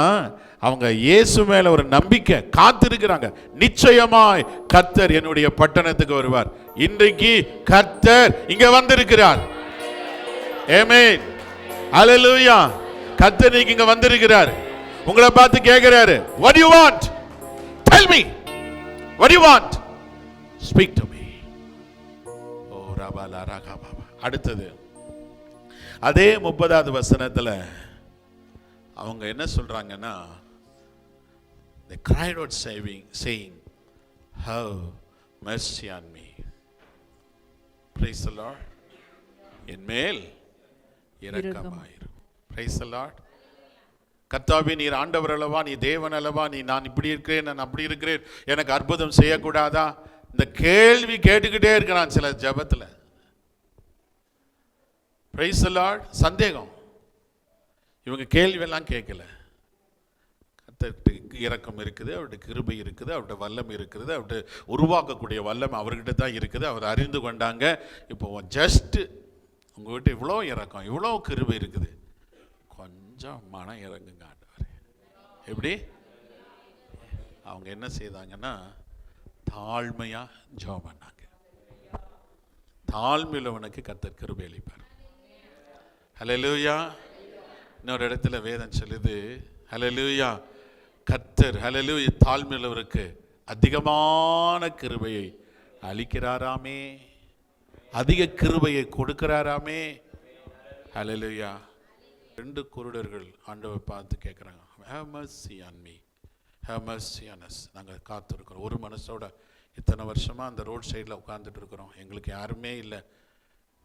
Speaker 1: அவங்க இயேசு மேல ஒரு நம்பிக்கை காத்திருக்கிறாங்க. நிச்சயமாய் கர்த்தர் என்னுடைய பட்டணத்துக்கு வருவார். இன்றைக்கு கர்த்தர் இங்க வந்திருக்கிறார். ஆமென். ஹல்லேலூயா. கர்த்தர் இங்க வந்திருக்கிறார். உங்களை பார்த்து கேட்கிறாரு, what do you want? Tell me. What do you want? Speak to me. ஓ ரபாலா ரகாபாபா. அடுத்தது அதே 30வது வசனத்துல அவங்க என்ன சொல்றாங்கன்னா, they cried out saying, have mercy on me. Praise the Lord. என் மேல் இரக்கமாயிரும். Praise the Lord. கர்த்தாவே, நீர் ஆண்டவர் அல்லவா, நீ தேவன் அல்லவா, நீ நான் இப்படி இருக்கிறேன், நான் அப்படி இருக்கிறேன், எனக்கு அற்புதம் செய்யக்கூடாதா? இந்த கேள்வி கேட்டுக்கிட்டே இருக்கிறான் சில ஜெபத்துல. Praise the Lord. சந்தேகம். இவங்க கேள்வியெல்லாம் கேட்கல. கர்த்தருக்கு இரக்கம் இருக்குது, அவருடைய கிருபை இருக்குது, அவருடைய வல்லமை இருக்குது, அவருடைய உருவாக்கக்கூடிய வல்லமை அவர்கிட்ட தான் இருக்குது. அவர் அறிந்து கொண்டாங்க. இப்போ ஜஸ்ட் உங்ககிட்ட இவ்வளோ இரக்கம், இவ்வளோ கிருபை இருக்குது, கொஞ்சம் மனம் இறங்குங்க ஆண்டவரே. எப்படி? அவங்க என்ன செய்தாங்கன்னா தாழ்மையா ஜெபம் பண்ணாங்க. தாழ்மையுள்ளவனுக்கு கர்த்தர் கிருபை அளிப்பார். ஹல்லேலூயா. இன்னொரு இடத்துல வேதம் சொல்லுது, ஹல்லேலூயா, கர்த்தர் ஹல்லேலூயா தாழ்மையுள்ளவருக்கு அதிகமான கிருபையை அளிக்கிறாராமே, அதிக கிருபையை கொடுக்கிறாராமே. ஹல்லேலூயா. 2 குருடர்கள் ஆண்டவரை பார்த்து கேட்குறாங்க, have mercy on me, have mercy on us. நாங்கள் காத்திருக்கிறோம், ஒரு மனசோட இத்தனை வருஷமாக அந்த ரோட் சைடில் உட்காந்துட்டு இருக்கிறோம், எங்களுக்கு யாருமே இல்லை,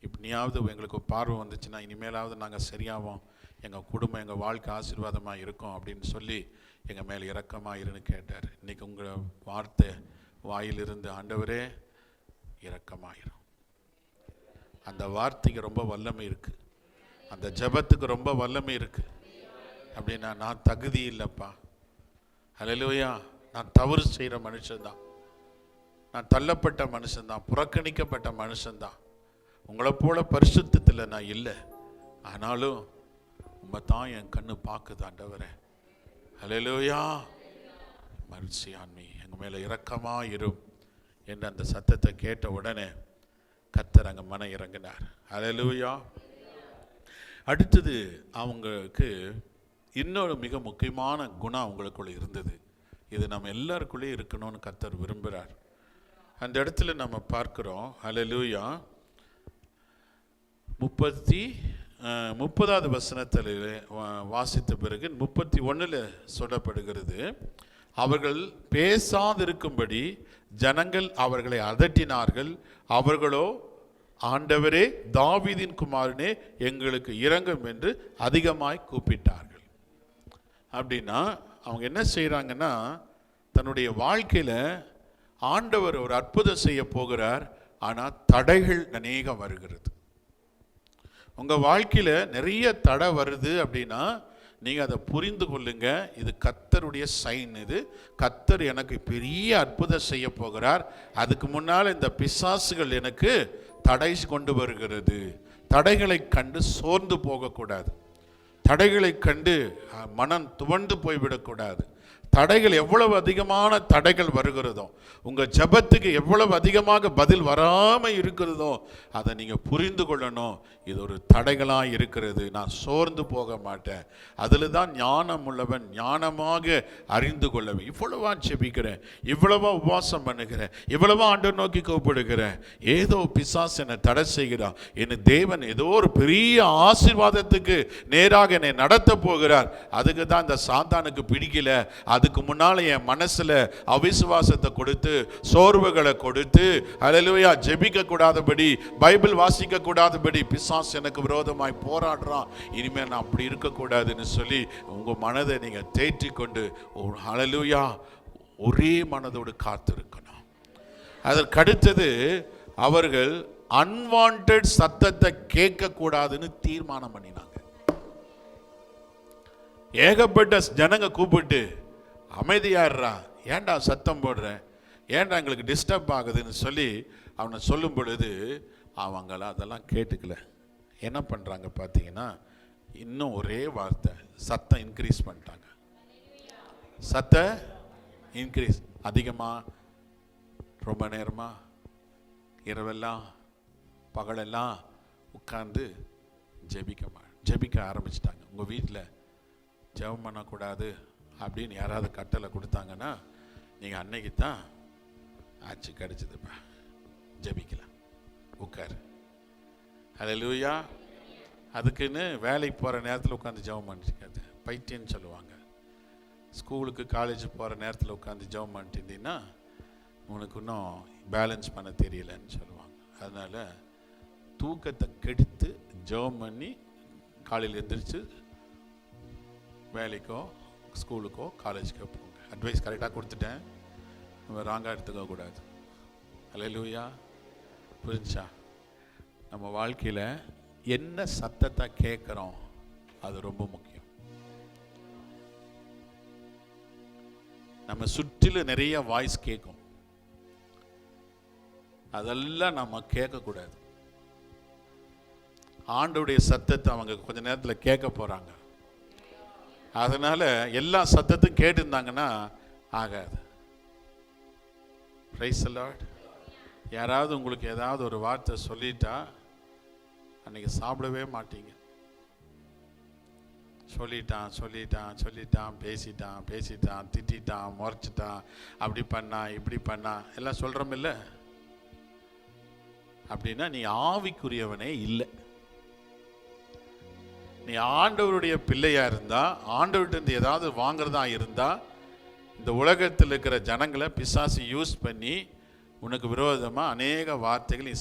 Speaker 1: இப்படியாவது எங்களுக்கு பார்வை வந்துச்சுன்னா இனிமேலாவது நாங்கள் சரியாவோம், எங்கள் குடும்பம் எங்கள் வாழ்க்கை ஆசீர்வாதமாக இருக்கும் அப்படின்னு சொல்லி எங்கள் மேலே இரக்கமாக இருன்னு கேட்டார். இன்றைக்கி உங்கள் வார்த்தை வாயிலிருந்து, ஆண்டவரே இரக்கமாயிரும். அந்த வார்த்தைக்கு ரொம்ப வல்லமை இருக்குது, அந்த ஜெபத்துக்கு ரொம்ப வல்லமை இருக்குது. அப்படின்னா நான் தகுதி இல்லைப்பா, ஹல்லேலூயா, நான் தவறு செய்கிற மனுஷன்தான், நான் தள்ளப்பட்ட மனுஷன்தான், புறக்கணிக்கப்பட்ட மனுஷன்தான், உங்களை போல பரிசுத்தத்தில் நான் இல்லை, ஆனாலும் உண்மை தான் என் கண்ணு பார்க்குது ஆண்டவரே. ஹல்லேலூயா. மர்சி ஆன் மீ, எங்கள் மேலே இரக்கமாக இரும் என்று அந்த சத்தத்தை கேட்ட உடனே கர்த்தர் அங்கே மன இறங்கினார். ஹல்லேலூயா. அடுத்தது அவங்களுக்கு இன்னொரு மிக முக்கியமான குணம் அவங்களுக்குள்ள இருந்தது. இது நம்ம எல்லாருக்குள்ளேயும் இருக்கணும்னு கர்த்தர் விரும்புகிறார். அந்த இடத்துல நம்ம பார்க்கிறோம், ஹல்லேலூயா, 30வது வசனத்தில் வாசித்த பிறகு 31 சொல்லப்படுகிறது, அவர்கள் பேசாதிருக்கும்படி ஜனங்கள் அவர்களை அதட்டினார்கள், அவர்களோ ஆண்டவரே, தாவீதின் குமாரனே, எங்களுக்கு இரங்கும் என்று அதிகமாய் கூப்பிட்டார்கள். அப்படின்னா அவங்க என்ன செய்கிறாங்கன்னா, தன்னுடைய வாழ்க்கையில் ஆண்டவர் ஒரு அற்புதம் செய்ய போகிறார், ஆனால் தடைகள் அநேகம் வருகிறது. உங்கள் வாழ்க்கையில் நிறைய தடை வருது அப்படின்னா நீங்கள் அதை புரிந்து கொள்ளுங்க. இது கர்த்தருடைய சைன். இது கர்த்தர் எனக்கு பெரிய அற்புதம் செய்ய போகிறார். அதுக்கு முன்னால் இந்த பிசாசுகள் எனக்கு தடை கொண்டு வருகிறது. தடைகளை கண்டு சோர்ந்து போகக்கூடாது. தடைகளை கண்டு மனம் துவண்டு போய்விடக்கூடாது. தடைகள் எவ்வளவு அதிகமான தடைகள் வருகிறதோ, உங்கள் ஜெபத்துக்கு எவ்வளவு அதிகமாக பதில் வராமல் இருக்கிறதோ, அதை நீங்கள் புரிந்து கொள்ளணும். இது ஒரு தடைகளாக இருக்கிறது. நான் சோர்ந்து போக மாட்டேன். அதில் தான் ஞானம் உள்ளவன் ஞானமாக அறிந்து கொள்ளவேன். இவ்வளவா ஜெபிக்கிறேன், இவ்வளவா உபவாசம் பண்ணுகிறேன், இவ்வளவா ஆண்டவர் நோக்கி கூப்பிடுகிறேன். ஏதோ பிசாசு என்னை தடை செய்கிறான். என் தேவன் ஏதோ ஒரு பெரிய ஆசீர்வாதத்துக்கு நேராக என்னை நடத்த போகிறார். அதுக்கு தான் இந்த சாத்தானுக்கு பிடிக்கல. அதுக்கு முன்னால் என் மனசில் அவிசுவாசத்தை கொடுத்து, சோர்வுகளை கொடுத்து, அல்லேலூயா, ஜெபிக்க கூடாதபடி, பைபிள் வாசிக்க கூடாதபடி பிசாசு எனக்கு விரோதமாய் போராடுறான். இனிமேல் நான் அப்படி இருக்கக்கூடாதுன்னு சொல்லி உங்கள் மனதை நீங்கள் தேற்றி கொண்டு, அல்லேலூயா, ஒரே மனதோடு காத்திருக்கணும். அதற்கடுத்தது அவர்கள் அன்வான்ட் சத்தத்தை கேட்கக்கூடாதுன்னு தீர்மானம் பண்ணினாங்க. ஏகப்பட்ட ஜனங்க கூப்பிட்டு, அமைதியாடுறா, ஏன்டா சத்தம் போடுற, ஏன்டா எங்களுக்கு டிஸ்டர்ப் ஆகுதுன்னு சொல்லி அவனை சொல்லும் பொழுது அவங்கள அதெல்லாம் கேட்டுக்கல. என்ன பண்ணுறாங்க பார்த்தீங்கன்னா, இன்னும் ஒரே வார்த்தை, சத்தம் இன்க்ரீஸ் பண்ணிட்டாங்க. சத்தம் இன்க்ரீஸ் அதிகமாக, ரொம்ப நேரமாக, இரவெல்லாம் பகலெல்லாம் உட்கார்ந்து ஜெபிக்க ஆரம்பிச்சிட்டாங்க. உங்கள் வீட்டில் ஜெபம் பண்ணக்கூடாது அப்படின்னு யாராவது கட்டளை கொடுத்தாங்கன்னா, நீங்கள் அன்னைக்கு தான் ஆச்சு கிடச்சிதுப்பா, ஜெபிக்கலாம், உட்காரு. அல்லேலூயா. அதுக்குன்னு வேலைக்கு போகிற நேரத்தில் உட்காந்து ஜெபம் பண்ணிருக்காது, பைத்தியம்னு சொல்லுவாங்க. ஸ்கூலுக்கு காலேஜ் போகிற நேரத்தில் உட்காந்து ஜெபம் பண்ணிட்டு இருந்தீங்கன்னா உனக்கு இன்னும் பேலன்ஸ் பண்ண தெரியலன்னு சொல்லுவாங்க. அதனால் தூக்கத்தை கெடுத்து ஜெபம் பண்ணி காலையில் எழுந்திரிச்சு வேலைக்கோ ஸ்கூலுக்கோ காலேஜுக்கோ போங்க. அட்வைஸ் கரெக்டாக கொடுத்துட்டேன், நம்ம ராங்காக எடுத்துக்க கூடாது. அல்லேலூயா. புரிஞ்சா? நம்ம வாழ்க்கையில் என்ன சத்தத்தை கேட்குறோம் அது ரொம்ப முக்கியம். நம்ம சுற்றிலும் நிறைய வாய்ஸ் கேட்கும், அதெல்லாம் நம்ம கேட்கக்கூடாது. ஆண்டவருடைய சத்தத்தை அவங்க கொஞ்ச நேரத்தில் கேட்க போகிறாங்க. அதனால எல்லா சத்தத்தையும் கேட்டுருந்தாங்கன்னா ஆகாது. Price the Lord. யாராவது உங்களுக்கு ஏதாவது ஒரு வார்த்தை சொல்லிட்டா அன்னைக்கு சாப்பிடவே மாட்டீங்க. சொல்லிட்டான், பேசிட்டான், திட்டான், முறைச்சிட்டான், அப்படி பண்ணா, இப்படி பண்ணா, எல்லாம் சொல்கிறோம் இல்லை? அப்படின்னா நீ ஆவிக்குரியவனே இல்லை. நீ ஆண்டவருடைய பிள்ளையா இருந்தா, ஆண்டவர்கிட்ட இருந்து ஏதாவது வாங்குறதா இருந்தா, இந்த உலகத்தில் இருக்கிற ஜனங்களை பிசாசு யூஸ் பண்ணி உனக்கு விரோதமாக அநேக வார்த்தைகள் நீ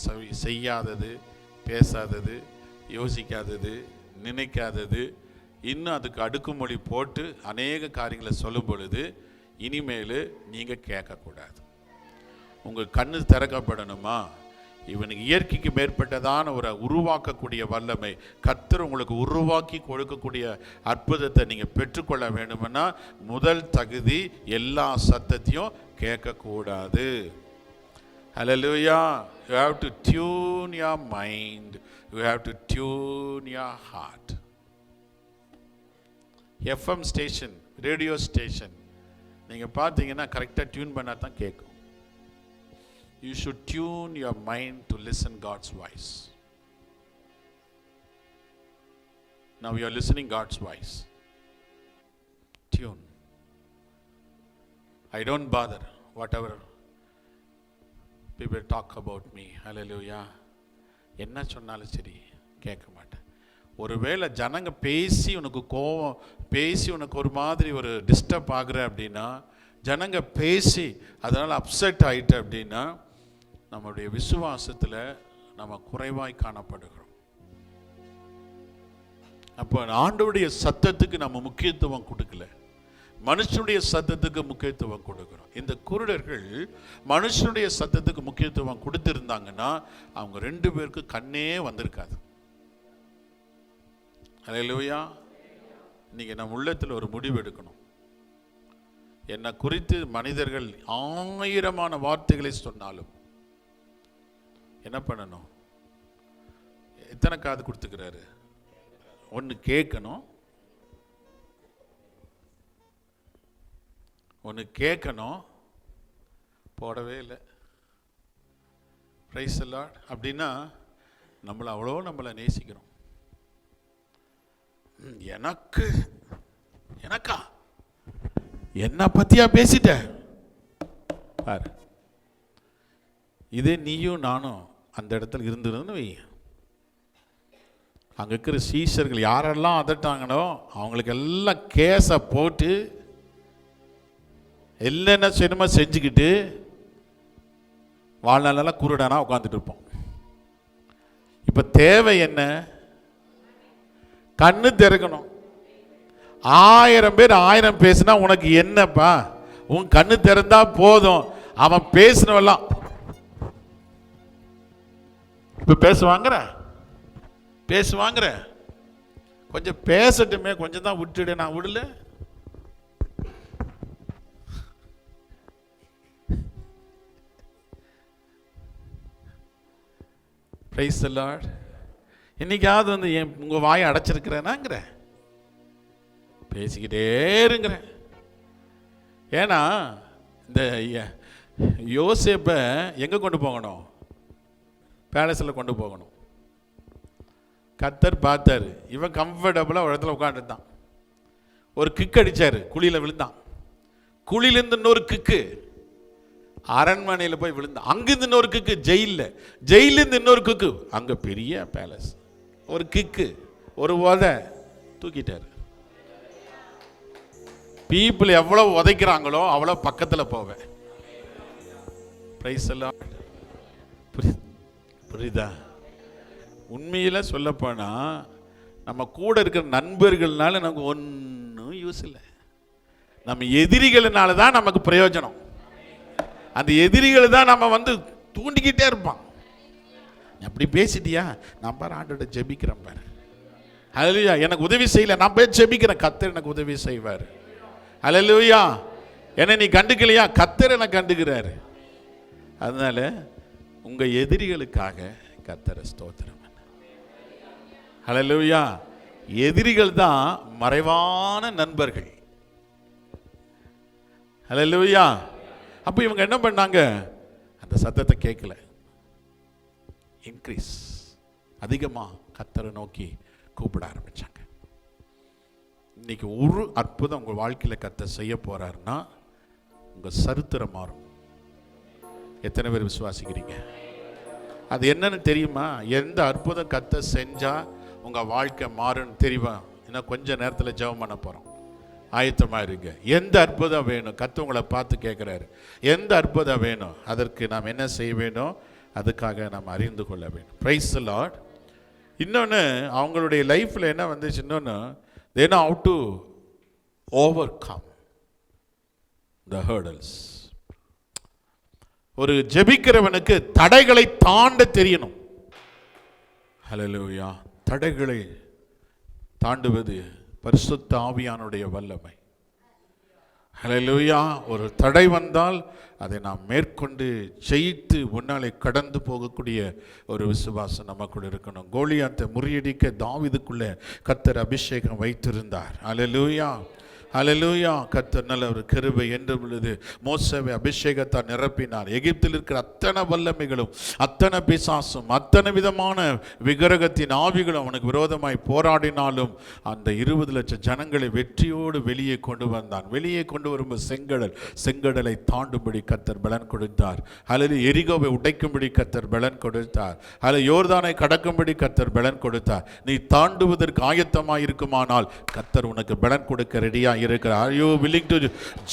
Speaker 1: செய்யாதது, பேசாதது, யோசிக்காதது, நினைக்காதது, இன்னும் அதுக்கு அடுக்குமொழி போட்டு அநேக காரியங்களை சொல்லும் பொழுது இனிமேல் நீங்கள் கேட்கக்கூடாது. உங்கள் கண்ணு திறக்கப்படணுமா? இவனுக்கு இயற்கைக்கு மேற்பட்டதான ஒரு உருவாக்கக்கூடிய வல்லமை கர்த்தர் உங்களுக்கு உருவாக்கி கொடுக்கக்கூடிய அற்புதத்தை நீங்கள் பெற்றுக்கொள்ள வேண்டும்னா முதல் தகுதி எல்லா சத்தத்தையும் கேட்கக்கூடாது. Hallelujah. You have to tune your mind. You have to tune your heart. FM station, radio station நீங்கள் பார்த்தீங்கன்னா கரெக்டாக டியூன் பண்ணால் தான் கேட்கும். You should tune your mind to listen God's voice. Now you are listening God's voice. Tune. I don't bother whatever people talk about me. Hallelujah. என்ன சொன்னாலும் சரி கேட்க மாட்டேன். ஒருவேளை ஜனங்க பேசி உனக்கு கோபம், பேசி உனக்கு ஒரு மாதிரி ஒரு டிஸ்டர்ப் ஆகுற அப்படின்னா, ஜனங்க பேசி அதனால் அப்செட் ஆகிட்டு அப்படின்னா நம்முடைய விசுவாசத்தில் நம்ம குறைவாய் காணப்படுகிறோம். அப்போ ஆண்டவருடைய சத்தத்துக்கு நம்ம முக்கியத்துவம் கொடுக்கல, மனுஷனுடைய சத்தத்துக்கு முக்கியத்துவம் கொடுக்கிறோம். இந்த குருடர்கள் மனுஷனுடைய சத்தத்துக்கு முக்கியத்துவம் கொடுத்திருந்தாங்கன்னா அவங்க 2 பேருக்கு கண்ணே வந்திருக்காது. அல்லேலூயா. இன்னைக்கு நம்ம உள்ளத்தில் ஒரு முடிவு எடுக்கணும். என்னை குறித்து மனிதர்கள் 1000 வார்த்தைகளை சொன்னாலும் என்ன பண்ணணும்? எத்தனை காது கொடுத்துக்கிறாரு? ஒன்று கேட்கணும், ஒன்று கேட்கணும். போடவே இல்லை. Price the Lord. அப்படின்னா நம்மளை நேசிக்கிறோம். எனக்கா என்ன பத்தியா பேசிட்ட பாரு. இதே நீயும் நானும் அந்த இடத்துல இருந்துருன்னு வை, அங்கே இருக்கிற சீஷர்கள் யாரெல்லாம் அதட்டாங்களோ அவங்களுக்கு எல்லாம் கேஸை போட்டு என்னென்ன சினிமா செஞ்சுக்கிட்டு வாழ்நாளெல்லாம் குருடானா உட்காந்துட்டு இருப்போம். இப்போ தேவை என்ன? கண்ணு திறக்கணும். 1000 பேர் 1000 பேசினா உனக்கு என்னப்பா? உன் கண்ணு திறந்தா போதும். அவன் பேசினவெல்லாம் இப்ப பேசுவாங்கிற கொஞ்சம் பேசட்டுமே, கொஞ்சம் தான் விட்டுடு. நான் விடல. Price the Lord. இன்னைக்காவது வந்து உங்க வாயை அடைச்சிருக்கிறேனாங்கிற பேசிக்கிட்டே இருங்கிறேன். ஏன்னா இந்த யோசேப்பை எங்கே கொண்டு போகணும்? பேலஸில் கொண்டு போகணும். கர்த்தர் பார்த்தாரு, இவன் கம்ஃபர்டபுளாக ஒரு இடத்துல உட்காந்துட்டான். ஒரு கிக் அடித்தார், குழியில் விழுந்தான். குழியிலேருந்து இன்னொரு கிக்கு அரண்மனையில் போய் விழுந்தான். அங்கிருந்து இன்னொரு கிக்கு ஜெயிலேருந்து இன்னொரு கிக்கு அங்கே பெரிய பேலஸ். ஒரு கிக்கு, ஒரு உதை தூக்கிட்டார். பீப்புள் எவ்வளோ உதைக்கிறாங்களோ அவ்வளோ பக்கத்தில் போவேன். பிரைஸ் எல்லாம் புரியுதா? உண்மையில் சொல்லப்போனா நம்ம கூட இருக்கிற நண்பர்கள்னால நமக்கு ஒன்றும் யூஸ் இல்லை. நம்ம எதிரிகளினால தான் நமக்கு பிரயோஜனம். அந்த எதிரிகளை தான் நம்ம வந்து தூண்டிக்கிட்டே இருப்பான். அப்படி பேசிட்டியா? நான் பாரு ஆண்டோட ஜெபிக்கிறேன் பாரு. ஹல்லேலூயா. எனக்கு உதவி செய்யல, நான் போய் ஜெபிக்கிறேன், கர்த்தர் எனக்கு உதவி செய்வார். ஹல்லேலூயா. என்ன நீ கண்டுக்கலையா? கர்த்தர் எனக்கு கண்டுக்கிறாரு. அதனால உங்க எதிரிகளுக்காக கர்த்தரை ஸ்தோத்திரம். ஹல்லேலூயா. எதிரிகள் தான் மறைவான நண்பர்கள். ஹல்லேலூயா. அப்போ இவங்க என்ன பண்ணாங்க? அந்த சத்தத்தை கேட்கல. இன்க்ரீஸ் அதிகமாக கர்த்தரை நோக்கி கூப்பிட ஆரம்பிச்சாங்க. இன்னைக்கு ஒரு அற்புதம் உங்கள் வாழ்க்கையில் கர்த்தர் செய்ய போறாருன்னா உங்கள் சரித்திரம் மாறும். எத்தனை பேர் விசுவாசிக்கிறீங்க? அது என்னன்னு தெரியுமா? எந்த அற்புதம் கர்த்தர் செஞ்சா உங்கள் வாழ்க்கை மாறுன்னு தெரியுமா? இன்னும் கொஞ்ச நேரத்தில் ஜெபம் பண்ண போகிறோம். ஆயத்தமாக இருங்க. எந்த அற்புதம் வேணும்? கர்த்தர் உங்களை பார்த்து கேட்குறாரு, எந்த அற்புதம் வேணும்? அதற்கு நாம் என்ன செய்ய வேணும்? அதுக்காக நாம் அறிந்து கொள்ள வேண்டும். Price the Lord. இன்னொன்று அவங்களுடைய லைஃப்பில் என்ன வந்துச்சு? இன்னொன்று they know how to overcome the hurdles. ஒரு ஜெபிக்கிறவனுக்கு தடைகளை தாண்ட தெரியணும். ஹல்லேலூயா. தடைகளை தாண்டுவது பரிசுத்த ஆவியானுடைய வல்லமை. ஹல்லேலூயா. ஒரு தடை வந்தால் அதை நாம் மேற்கொண்டு ஜெயித்து முன்னாலே கடந்து போகக்கூடிய ஒரு விசுவாசம் நமக்குள்ள இருக்கணும். கோலியாத்தை முறியடிக்க தாவீதுக்குள்ளே கர்த்தர் அபிஷேகம் வைத்திருந்தார். ஹல்லேலூயா. ஹல்லேலூயா. கர்த்தர் நல்ல ஒரு கிருபை என்று பொழுது மோசேவை அபிஷேகத்தால் நிரப்பினார். எகிப்தில் இருக்கிற அத்தனை வல்லமைகளும் அத்தனை பிசாசும் அத்தனை விதமான விக்கிரகத்தின் ஆவிகளும் அவனுக்கு விரோதமாய் போராடினாலும் அந்த 20 லட்சம் ஜனங்களை வெற்றியோடு வெளியே கொண்டு வந்தான். வெளியே கொண்டு வரும்போது செங்கடலை தாண்டும்படி கர்த்தர் பலன் கொடுத்தார். அல்லது எரிகோவை உடைக்கும்படி கர்த்தர் பலன் கொடுத்தார். அல்லது யோர்தானை கடக்கும்படி கர்த்தர் பலன் கொடுத்தார். நீ தாண்டுவதற்கு ஆயத்தமாய் இருக்குமானால் கர்த்தர் உனக்கு பலன் கொடுக்க ரெடியா இருக்கிறார். Are you willing to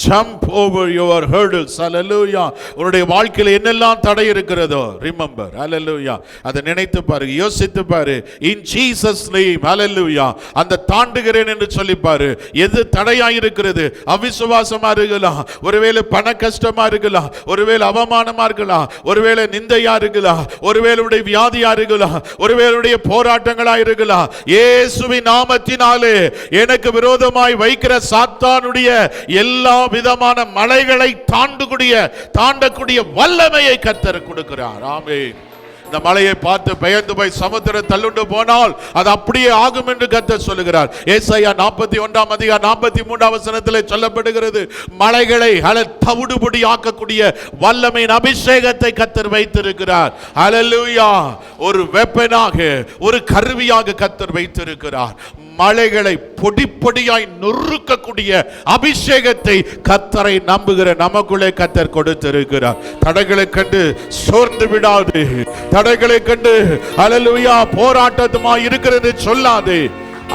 Speaker 1: jump over your hurdles? Hallelujah. உன்னுடைய வாழ்க்கையில் என்னெல்லாம் தடை இருக்கிறதோ remember. Hallelujah. அதை நினைத்து பாருங்க, யோசித்து பாரு. In Jesus name. Hallelujah. அந்த தாண்டுகிறேன் என்று சொல்லி பாரு. எது தடையாய் இருக்கிறது? அவிசுவாசமா இருக்கலாம், ஒருவேளை பண கஷ்டமா இருக்கலாம், ஒருவேளை அவமானமா இருக்கலாம், ஒருவேளை நிந்தையா இருக்கலாம், ஒருவேளை வியாதியா இருக்கலாம், ஒருவேளை போராட்டங்களா இருக்கலாம். இயேசுவின் நாமத்தினாலே எனக்கு விரோதமாய் வைக்கிற சாத்தானுடைய எல்லா விதமான மலைகளை தாண்டக்கூடிய வல்லமையை கர்த்தர் கொடுக்கிறார். ஆமென். இந்த மலையை பார்த்து பெயர்ந்து போய் சமுத்திரம் தள்ளுண்டு போனால் அது அப்படியே ஆகும் என்று கர்த்தர் சொல்லுகிறார். ஏசாயா 41 அதிகாரம் 43 வசனத்திலே சொல்லப்படுகிறது, மலைகளை தவிடுபொடி ஆக்கக்கூடிய வல்லமையின் அபிஷேகத்தை கர்த்தர் வைத்திருக்கிறார். ஹல்லேலூயா. ஒரு வெப்பனாக, ஒரு கருவியாக கர்த்தர் வைத்திருக்கிறார். மலைகளை பொடிப்பொடியாய் நொறுக்கக்கூடிய அபிஷேகத்தை கர்த்தரை நம்புகிற நமக்குள்ளே கர்த்தர் கொடுத்திருக்கிறார். தடைகளை கண்டு சோர்ந்து விடாது, தடைகளை கண்டு ஹல்லேலூயா போராட்டமா இருக்கிறது சொல்லாது.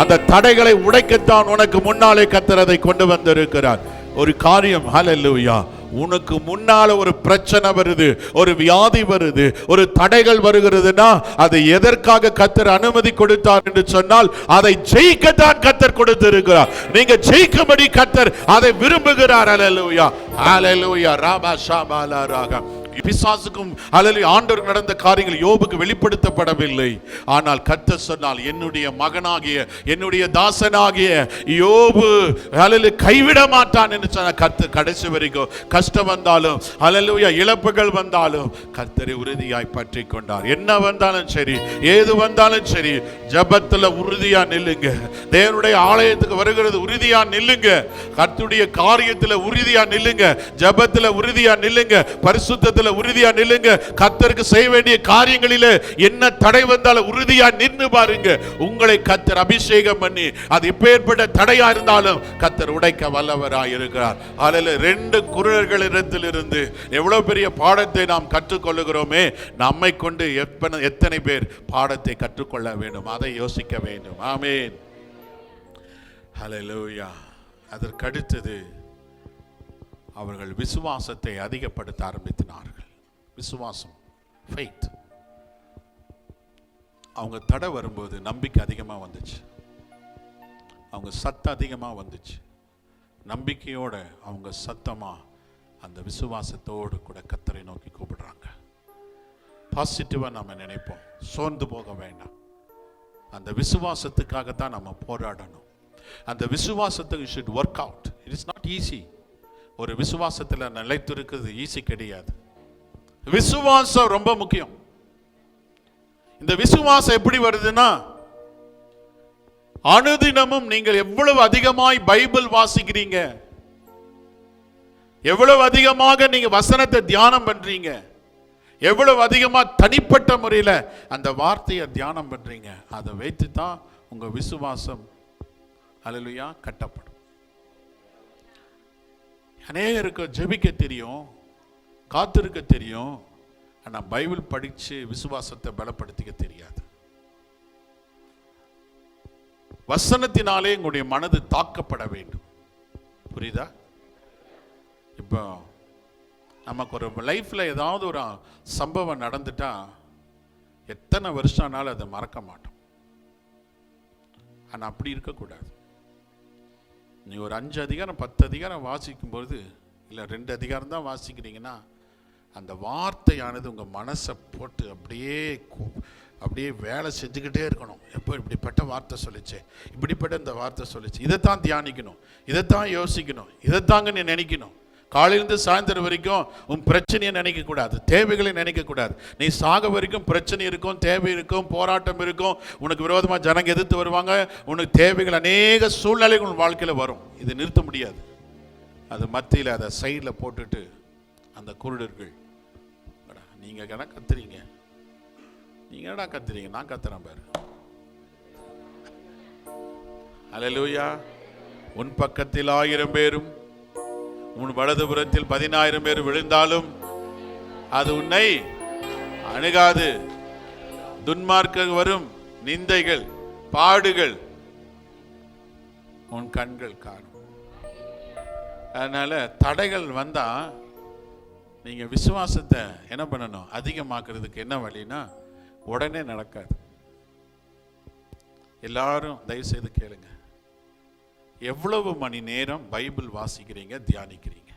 Speaker 1: அந்த தடைகளை உடைக்கத்தான் உனக்கு முன்னாலே கர்த்தர் அதை கொண்டு வந்திருக்கிறார். ஒரு காரியம், ஹல்லேலூயா, உனக்கு முன்னால ஒரு பிரச்சனை வருது, ஒரு வியாதி வருது, ஒரு தடைகள் வருகிறதுனா அதை எதற்காக கர்த்தர் அனுமதி கொடுத்தார் என்று சொன்னால் அதை ஜெயிக்கத்தான் கர்த்தர் கொடுத்திருக்கிறார். நீங்க ஜெயிக்கும்படி கர்த்தர் அதை விரும்புகிறார். ஹல்லேலூயா, ஹல்லேலூயா. ராபா ஷாபாலா ராகா. பிசாசுக்கும் ஹல்லேலூயா ஆண்டவருக்கு நடந்த காரியங்கள் யோபுக்கு வெளிப்படுத்தப்படவில்லை. ஆனால் கர்த்தர் சொன்னால், என்னுடைய மகனாகிய என்னுடைய தாசனாகிய யோபு ஹல்லேலூயா கைவிட மாட்டான் என்று சொன்ன கர்த்தர் கடைசி வரைக்கும் கஷ்டம் வந்தாலும் ஹல்லேலூயா இழப்புகள் வந்தாலும் கர்த்தரை உறுதியாய் பற்றி கொண்டார். என்ன வந்தாலும் சரி, ஏது வந்தாலும் சரி, ஜெபத்துல உறுதியா நில்லுங்க. தேவனுடைய ஆலயத்துக்கு வருகிறது உறுதியா நில்லுங்க. கர்த்தருடைய காரியத்துல உறுதியா நில்லுங்க. ஜெபத்துல உறுதியா நில்லுங்க. பரிசுத்தத்துல உறுதியா நில்லுங்க. கர்த்தருக்கு செய்ய வேண்டிய காரியங்களிலே என்ன தடை வந்தாலும் உறுதியா நின்னு பாருங்க. உங்களை கர்த்தர் அபிஷேகம் பண்ணி அது எப்பேற்பட்ட தடையா இருந்தாலும் கர்த்தர் உடைக்க வல்லவராய் இருக்கிறார். அதில் 2 குருடர்களிடத்திலிருந்து எவ்வளவு பெரிய பாடத்தை நாம் கற்றுக்கொள்ளுகிறோமே, நம்மை கொண்டு எத்தனை பேர் பாடத்தை கற்றுக்கொள்ள வேண்டும், அதை யோசிக்க வேண்டும். ஆமென். ஹல்லேலூயா. அதற்கடுத்தது அவர்கள் விசுவாசத்தை அதிகப்படுத்த ஆரம்பித்தினார்கள். விசுவாசம், ஃபெய்த். அவங்க தடை வரும்போது நம்பிக்கை அதிகமாக வந்துச்சு, அவங்க சத்தம் அதிகமாக வந்துச்சு. நம்பிக்கையோட அவங்க சத்தமா அந்த விசுவாசத்தோடு கூட கர்த்தரை நோக்கி கூப்பிடுறாங்க. பாசிட்டிவா நம்ம நினைப்போம், சோர்ந்து போக வேண்டாம். அந்த விசுவாசத்துக்காகத்தான் நம்ம போராடணும். அந்த விசுவாசத்துக்கு should work out. It is not easy. ஒரு விசுவாசத்தில் நிலைத்திருக்கிறது ஈஸி கிடையாது. விசுவாசம் ரொம்ப முக்கியம். இந்த விசுவாசம் எப்படி வருதுன்னா, அனுதினமும் நீங்கள் எவ்வளவு அதிகமாய் பைபிள் வாசிக்கிறீங்க, எவ்வளவு அதிகமாக நீங்க வசனத்தை தியானம் பண்றீங்க, எவ்வளவு அதிகமா தனிப்பட்ட முறையில் அந்த வார்த்தையை தியானம் பண்றீங்க, அதை வைத்து தான் உங்க விசுவாசம் ஹல்லேலூயா கட்டப்படும். அநேகருக்கு ஜெபிக்க தெரியும், காத்திருக்க தெரியும், ஆனா பைபிள் படிச்சு விசுவாசத்தை பலப்படுத்திக்க தெரியாது. வசனத்தினாலே உங்களுடைய மனது தாக்கப்பட வேண்டும். புரியுதா? இப்போ நமக்கு ஒரு லைஃப்ல ஏதாவது ஒரு சம்பவம் நடந்துட்டா எத்தனை வருஷம் ஆனாலும் அதை மறக்க மாட்டோம். ஆனா அப்படி இருக்கக்கூடாது. நீ ஒரு 5 அதிகாரம் 10 அதிகாரம் வாசிக்கும் பொழுது, இல்லை 2 அதிகாரம் தான் வாசிக்கிறீங்கன்னா, அந்த வார்த்தையானது உங்கள் மனசை போட்டு அப்படியே வேலை செஞ்சுக்கிட்டே இருக்கணும். எப்போ இப்படிப்பட்ட வார்த்தை சொல்லிச்சு, இப்படிப்பட்ட இந்த வார்த்தை சொல்லிச்சு, இதைத்தான் தியானிக்கணும், இதைத்தான் யோசிக்கணும், இதைத்தாங்க நீ நினைக்கணும். காலையிலிருந்து சாயந்தரம் வரைக்கும் உன் பிரச்சனையை நினைக்கக்கூடாது, தேவைகளை நினைக்கக்கூடாது. நீ சாக வரைக்கும் பிரச்சனை இருக்கும், தேவை இருக்கும், போராட்டம் இருக்கும், உனக்கு விரோதமாக ஜனங்க எதிர்த்து வருவாங்க, உனக்கு தேவைகள் அநேக சூழ்நிலைகள் உன் வாழ்க்கையில் வரும். இது நிறுத்த முடியாது. அது மத்தியில் அதை சைடில் போட்டுட்டு அந்த குருடர்கள், நீங்கள் என்ன கத்துறீங்க, நீங்கள் என்ன கத்துறீங்க, நான் கத்துறேன் பாரு. ஹல்லேலூயா. உன் பக்கத்தில் 1000 பேரும் உன் வலதுபுறத்தில் 10,000 பேர் விழுந்தாலும் அது உன்னை அணுகாது. துன்மார்க்க வரும் நிந்தைகள் பாடுகள் உன் கண்கள் காணும். அதனால தடைகள் வந்தா நீங்க விசுவாசத்தை என்ன பண்ணணும், அதிகமாக்குறதுக்கு என்ன வழின்னா உடனே நடக்காது. எல்லாரும் தயவு செய்து கேளுங்க, எவ்வளவு மணி நேரம் பைபிள் வாசிக்கிறீங்க, தியானிக்கிறீங்க?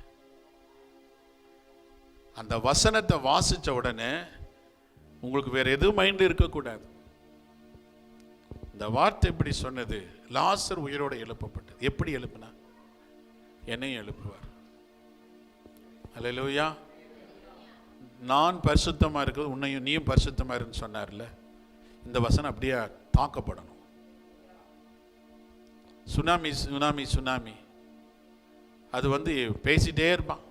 Speaker 1: அந்த வசனத்தை வாசிச்ச உடனே உங்களுக்கு வேற எதுவும் மைண்ட் இருக்கக்கூடாது. இந்த வார்த்தை எப்படி சொன்னது, லாசர் உயிரோடு எழுப்பப்பட்டது. எப்படி எழுப்புனா? என்னையும் எழுப்புவார். அல்லேலூயா. நான் பரிசுத்தமா இருக்கிறது உன்னையும் நீயும் பரிசுத்தமா இருன்னு சொன்னார்ல, இந்த வசனம் அப்படியே தாக்கப்படணும். சுனாமி சுனாமி சுனாமி அது பேசிட்டே இருப்பான்.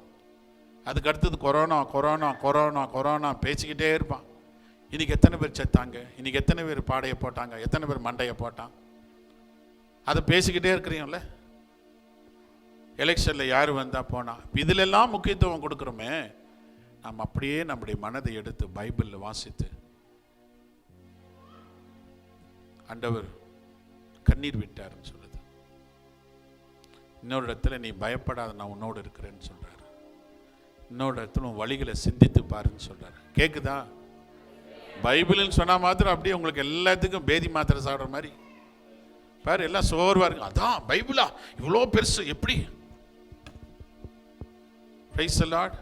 Speaker 1: அதுக்கு அடுத்தது கொரோனா கொரோனா கொரோனா கொரோனா பேசிக்கிட்டே இருப்பான். இன்னைக்கு எத்தனை பேர் செத்தாங்க, இன்னைக்கு எத்தனை பேர் பாடையை போட்டாங்க, எத்தனை பேர் மண்டையை போட்டான், அதை பேசிக்கிட்டே இருக்கிறீங்கள. எலெக்ஷன்ல யார் வந்தா போனா, இதுல எல்லாம் முக்கியத்துவம் கொடுக்குறோமே. நாம் அப்படியே நம்முடைய மனதை எடுத்து பைபிள்ல வாசித்து, ஆண்டவர் கண்ணீர் விட்டாருன்னு சொல்லுது. இன்னொரு இடத்துல நீ பயப்படாத, நான் உன்னோடு இருக்கிறேன்னு சொல்றாரு. இன்னொரு இடத்துல உன் வழிகளை சிந்தித்து பாருன்னு சொல்றாரு. கேக்குதா? பைபிள்னு சொன்னா மாத்திரம் அப்படியே உங்களுக்கு எல்லாத்துக்கும் பேதி மாத்திரை சாப்பிட்ற மாதிரி பாரு, எல்லாம் சோர்வா இருக்கு. அதான் பைபிளா இவ்வளோ பெருசு, எப்படி? Price the Lord.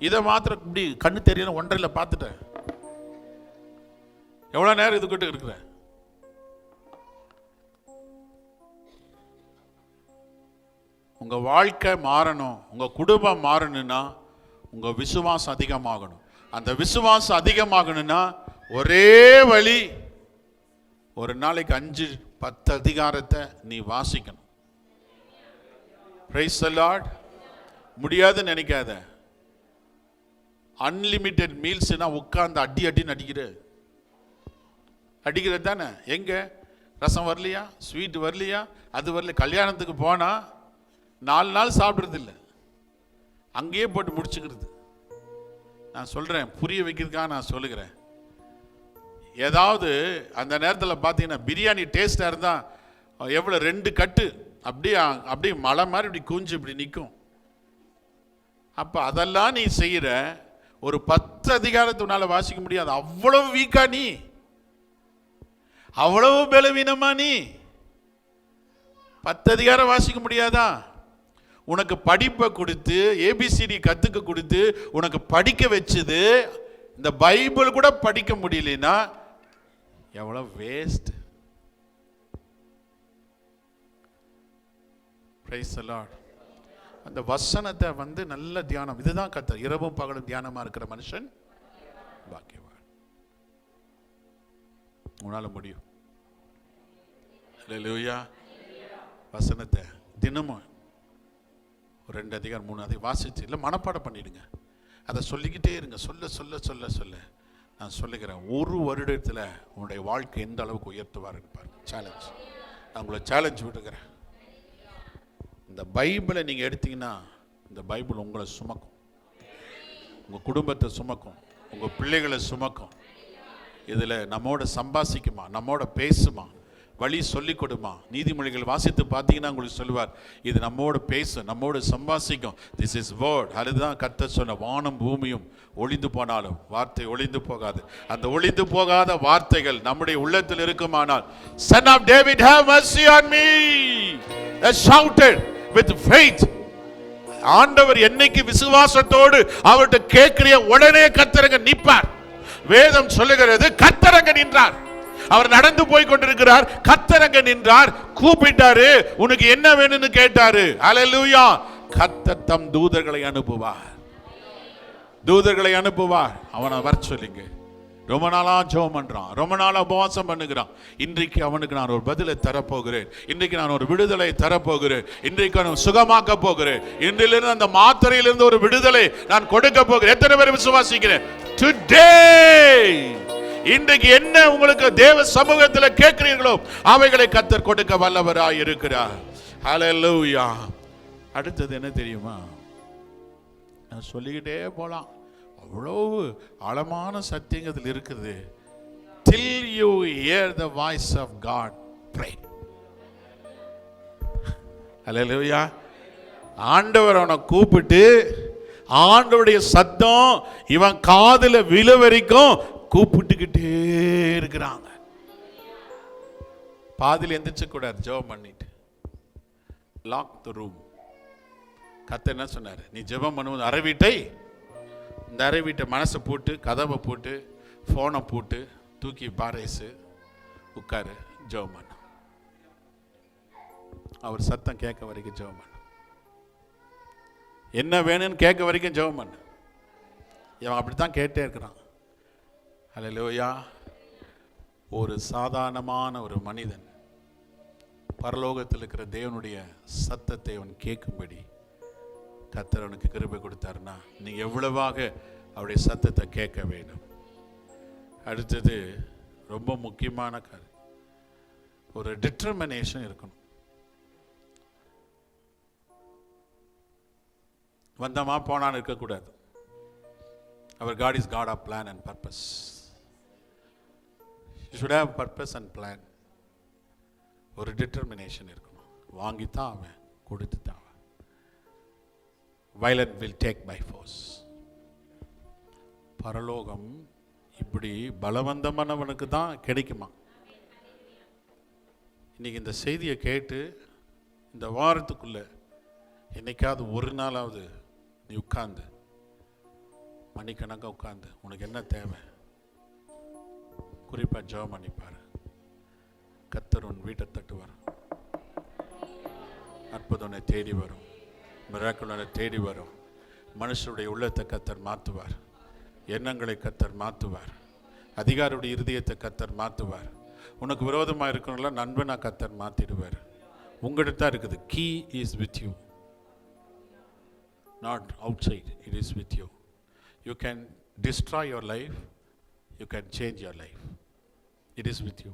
Speaker 1: இதை மாத்திரம் இப்படி கண்ணு தெரியல ஒன்றையில் பார்த்துட்டேன். எவ்வளோ நேரம் இதுக்கிட்ட இருக்கிற? உங்க வாழ்க்கை மாறணும், உங்க குடும்பம் மாறணும்னா உங்க விசுவாசம் அதிகமாகணும். அந்த விசுவாசம் அதிகமாகணும்னா ஒரே வழி, ஒரு நாளைக்கு 5-10 அதிகாரத்தை நீ வாசிக்கணும். Price the Lord. முடியாதுன்னு நினைக்காத. அன்லிமிட்டெட் மீல்ஸ்னா உட்கார்ந்து அடின்னு அடிக்கிறது தானே. எங்க ரசம் வரலையா, ஸ்வீட் வரலையா, அது வரல. கல்யாணத்துக்கு போனா 4 நாள் சாப்பிட்றது இல்லை, அங்கேயே போட்டு முடிச்சுக்கிறது. நான் சொல்றேன், புரிய வைக்கிறதுக்காக நான் சொல்லுகிறேன். ஏதாவது அந்த நேரத்தில் பார்த்தீங்கன்னா பிரியாணி டேஸ்டாக இருந்தால் எவ்வளோ 2 கட்டு அப்படியே மலை மாதிரி இப்படி குஞ்சு இப்படி நிற்கும். அப்போ அதெல்லாம் நீ செய்கிற, ஒரு 10 அதிகாரத்தினால வாசிக்க முடியாது. அவ்வளவு வீக்கா நீ, அவ்வளவு பலவீனமா நீ. 10 அதிகாரம் வாசிக்க முடியாதா? உனக்கு படிப்பை கொடுத்து, ஏபிசிடி கத்துக்க கொடுத்து உனக்கு படிக்க வச்சது, இந்த பைபிள் கூட படிக்க முடியலனா எவ்வளவு வேஸ்ட். Price the Lord. அந்த வசனத்தை நல்ல தியானம், இதுதான் கர்த்தர். இரவும் பகலும் தியானமா இருக்கிற மனுஷன் பாக்கியவான். உன்னால முடியும். அல்லேலூயா. வசனத்தை தினமும் 2 அதிகாரம் 3 அதிகாரம் வாசிச்சு இல்லை மனப்பாடம் பண்ணிடுங்க. அதை சொல்லிக்கிட்டே இருங்க. சொல்ல சொல்ல சொல்ல சொல்ல நான் சொல்லுகிறேன், 1 வருடத்தில் உன்னுடைய வாழ்க்கை எந்த அளவுக்கு உயர்த்துவாருன்னு பாருங்க. சேலஞ்ச், நான் உங்களை சேலஞ்ச் விட்டுக்கிறேன். இந்த பைபிளை நீங்கள் எடுத்தீங்கன்னா இந்த பைபிள் உங்களை சுமக்கும், உங்கள் குடும்பத்தை சுமக்கும், உங்கள் பிள்ளைகளை சுமக்கும். இதில் நம்மோட சம்பாசிக்குமா, நம்மோட பேசுமா, வழி சொல்லிக் கொடுமா. நீதிமொழிகள் வாசித்து பார்த்தீங்கன்னா உங்களுக்கு சொல்லுவார், இது நம்மோடு பேசும், நம்மோடு சம்பாசிக்கும். This is word. அதுதான் கர்த்தர் சொன்ன, வானம் பூமியும் ஒளிந்து போனாலும் வார்த்தை ஒளிந்து போகாது. அந்த ஒளிந்து போகாத வார்த்தைகள் நம்முடைய உள்ளத்தில் இருக்குமானால், Son of David, have mercy on me, they shouted with faith. ஆண்டவர் என்னைக்கு விசுவாசத்தோடு அவர்கிட்ட கேட்கிற உடனே கர்த்தரங்க நிற்பார். வேதம் சொல்லுகிறது, கர்த்தரங்க நின்றார். அவர் நடந்து போய் கொண்டிருக்கிறார், கர்த்தரங்க நின்றார், கூப்பிட்டாரு, உனக்கு என்ன வேணும்னு கேட்டாரு. அல்லேலூயா. கர்த்தர் தம் தூதர்களை அனுப்புவார், தூதர்களை அனுப்புவார். அவனை வர சொல்லுங்க. ரொம்ப நாளா ஜெபம் பண்றான், ரொம்ப நாளா உபவாசம் பண்ணுகிறான். இன்றைக்கு அவனுக்கு நான் ஒரு பதிலை தரப்போகிறேன், இன்றைக்கு நான் ஒரு விடுதலை தரப்போகிறேன், இன்றைக்கு நான் சுகமாக்க போகிறேன், இன்றிலிருந்து அந்த மாத்திரையிலிருந்து ஒரு விடுதலை நான் கொடுக்க போகிறேன். எத்தனை பேர் விசுவாசிக்கிறேன்? டுடே, இன்றைக்கு என்ன உங்களுக்கு தேவ சமூகத்தில் கேட்கிறீர்களோ அவைகளை கர்த்தர் கொடுக்க வல்லவராய் இருக்கிறார். ஹல்லேலூயா. அடுத்தது என்ன தெரியுமா? நான் சொல்லிக்கிட்டே போலாம், அவ்வளவு ஆழமான சத்தியங்கள் இருக்குது. Till you hear the voice of God, pray. ஹல்லேலூயா. ஆண்டவர் அவனை கூப்பிட்டு ஆண்டவருடைய சத்தம் இவன் காதுல விழ வரைக்கும் கூப்பிட்டுக்கிட்டே இருக்கிறாங்க. பாதியில் எந்திரிச்சு கூடாது, ஜெபம் பண்ணிட்டு லாக் த ரூம். கர்த்தர் என்ன சொன்னார்? நீ ஜெபம் பண்ணும்போது இந்த அறை வீட்டை மனசை போட்டு, கதவை போட்டு, ஃபோனை போட்டு, தூக்கி பாரேசு உட்காரு, ஜெபம் பண்ண. அவர் சத்தம் கேட்க வரைக்கும் ஜெபம் பண்ண. என்ன வேணும்னு கேட்க வரைக்கும் ஜெபம் பண்ண. இவன் அப்படித்தான் கேட்டே இருக்கிறான். அல்லேலூயா. ஒரு சாதாரணமான ஒரு மனிதன் பரலோகத்தில் இருக்கிற தேவனுடைய சத்தத்தை அவன் கேட்கும்படி கர்த்தர் அவனுக்கு கிருபை கொடுத்தாருன்னா நீ எவ்வளவாக அவருடைய சத்தத்தை கேட்க வேண்டும். அடுத்தது ரொம்ப முக்கியமான காரியம், ஒரு டிட்டர்மினேஷன் இருக்கணும். வந்தமா போனான்னு இருக்கக்கூடாது. அவர் God is God of plan and purpose. You should have purpose and plan. ஒரு டிட்டர்மினேஷன் இருக்கணும். வாங்கித்தான் அவன், கொடுத்துத்தான் அவன். Violent will take by force. பரலோகம் இப்படி பலவந்தமானவனுக்கு தான் கிடைக்குமா? இன்னைக்கு இந்த செய்தியை கேட்டு இந்த வாரத்துக்குள்ள என்னைக்காவது ஒரு நாளாவது நீ உட்கார்ந்து மணிக்கணக்காக உட்கார்ந்து உனக்கு என்ன தேவை குறிப்பாக ஜெபம் பண்ணிப்பாரு. கர்த்தர் உன் வீட்டை தட்டுவார். அற்புதம் தேடி வரும், மிராக்கிள் தேடி வரும். மனுஷருடைய உள்ளத்தை கர்த்தர் மாற்றுவார், எண்ணங்களை கர்த்தர் மாற்றுவார், அதிகாரியுடைய இருதயத்தை கர்த்தர் மாற்றுவார். உனக்கு விரோதமாக இருக்கணும்ல நண்பனா கர்த்தர் மாற்றிடுவார். உங்கள்கிட்ட தான் இருக்குது. Key is with you, not outside. It is with you. You can destroy your life, you can change your life. It is with you.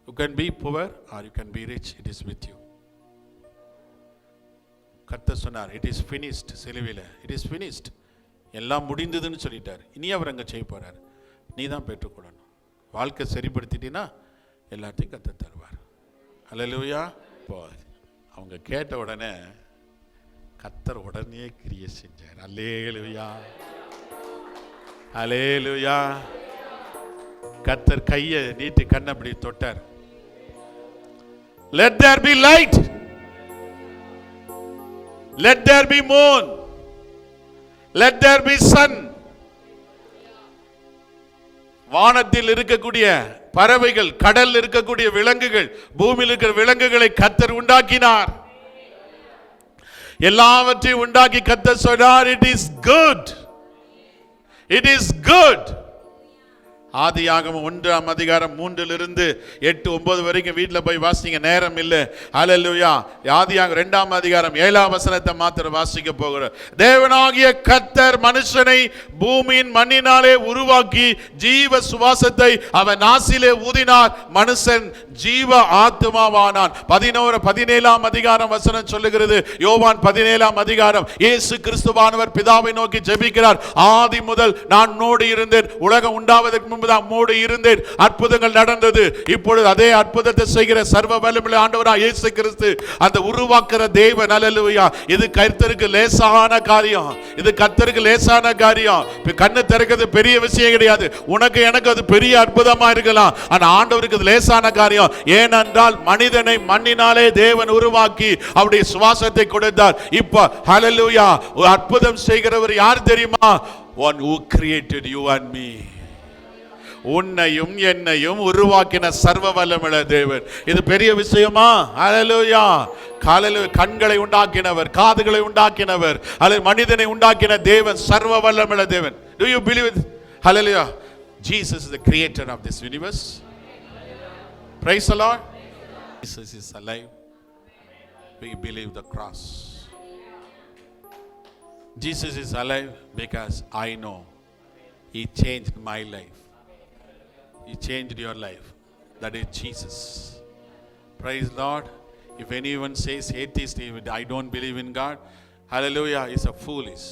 Speaker 1: You can be poor or you can be rich. It is with you. கர்த்தர் சொன்னார், it is finished. சிலுவையில் it is finished, எல்லாம் முடிந்ததுன்னு சொல்லிட்டார். இனி அவர் அங்கே செய்ய போகிறார். நீ தான் பெற்றுக்கொள்ளணும். வாழ்க்கை சரிப்படுத்திட்டீன்னா எல்லாத்தையும் கர்த்தர் தருவார். அல்லேலூயா. இப்போ அவங்க கேட்ட உடனே கர்த்தர் உடனே கிரியை செஞ்சார். அல்லேலூயா, அல்லேலூயா. கர்த்தர் கையை நீட்டி கண்ணை அப்படி தொட்டார். Let there be light. Let there be moon. Let there be sun. வானத்தில் இருக்கக்கூடிய பறவைகள், கடலில் இருக்கக்கூடிய விலங்குகள், பூமியில் இருக்கிற விலங்குகளை கர்த்தர் உண்டாக்கினார். எல்லாவற்றையும் உண்டாக்கி கர்த்தர் சொன்னார், it is good. It is good. ஆதியாகமம் 1:3 8, 9 வரைக்கும் வீட்டில் போய் வாசிங்க, நேரம் இல்லை. அல்லேலூயா. ஆதியாகமம் 2:7 மாத்திரம் வாசிக்க போகிறோம். தேவனாகிய கர்த்தர் மனுஷனை பூமியின் மண்ணினாலே உருவாக்கி ஜீவ சுவாசத்தை அவன் நாசிலே ஊதினார். மனுஷன் ஜீவ ஆத்மாவானான். 17 சொல்லுகிறது. யோவான் 17 இயேசு கிறிஸ்துவானவர் பிதாவை நோக்கி ஜெபிக்கிறார். ஆதி முதல் நான் உன்னோடு இருந்தேன், உலகம் உண்டாவதற்கு முன்பு மூடி இருந்தேன், அற்புதங்கள் நடந்தது. இப்பொழுது அதே அற்புதத்தை செய்கிற சர்வ வல்லமையுள்ள ஆண்டவராகிய இயேசு கிறிஸ்து அந்த உருவாக்குற தேவன். அல்லேலூயா. இது கர்த்தருக்கு லேசான காரியம். இது கர்த்தருக்கு லேசான காரியம். கண்ணு திறக்கிறது பெரிய விஷயம் கிடையாது. உனக்கு எனக்கு அது பெரிய அற்புதமா இருக்கலாம். ஆனா ஆண்டவருக்கு அது லேசான காரியம். ஏனென்றால் மனிதனை மண்ணினாலே தேவன் உருவாக்கி அவருடைய சுவாசத்தை கொடுத்தார். இப்ப ஹல்லேலூயா, அற்புதம் செய்கிறவர் யார் தெரியுமா? One who created you and me. உன்னையும் என்னையும் உருவாக்கின சர்வ வல்லமையுள்ள தேவன். இது பெரிய விஷயமா? ஹல்லேலூயா. காலையில் கண்களை உண்டாக்கினவர், காதுகளை உண்டாக்கினவர், அல்லது மனிதனை உண்டாக்கின தேவன், சர்வ வல்லமையுள்ள தேவன். Do you believe it? Hallelujah. Jesus is the creator of this universe. Praise the Lord. Jesus is alive. We believe the cross. Jesus is alive because I know He changed my life. He changed your life. That is Jesus. Praise Lord. If anyone says atheist, I don't believe in God, hallelujah, is a foolish.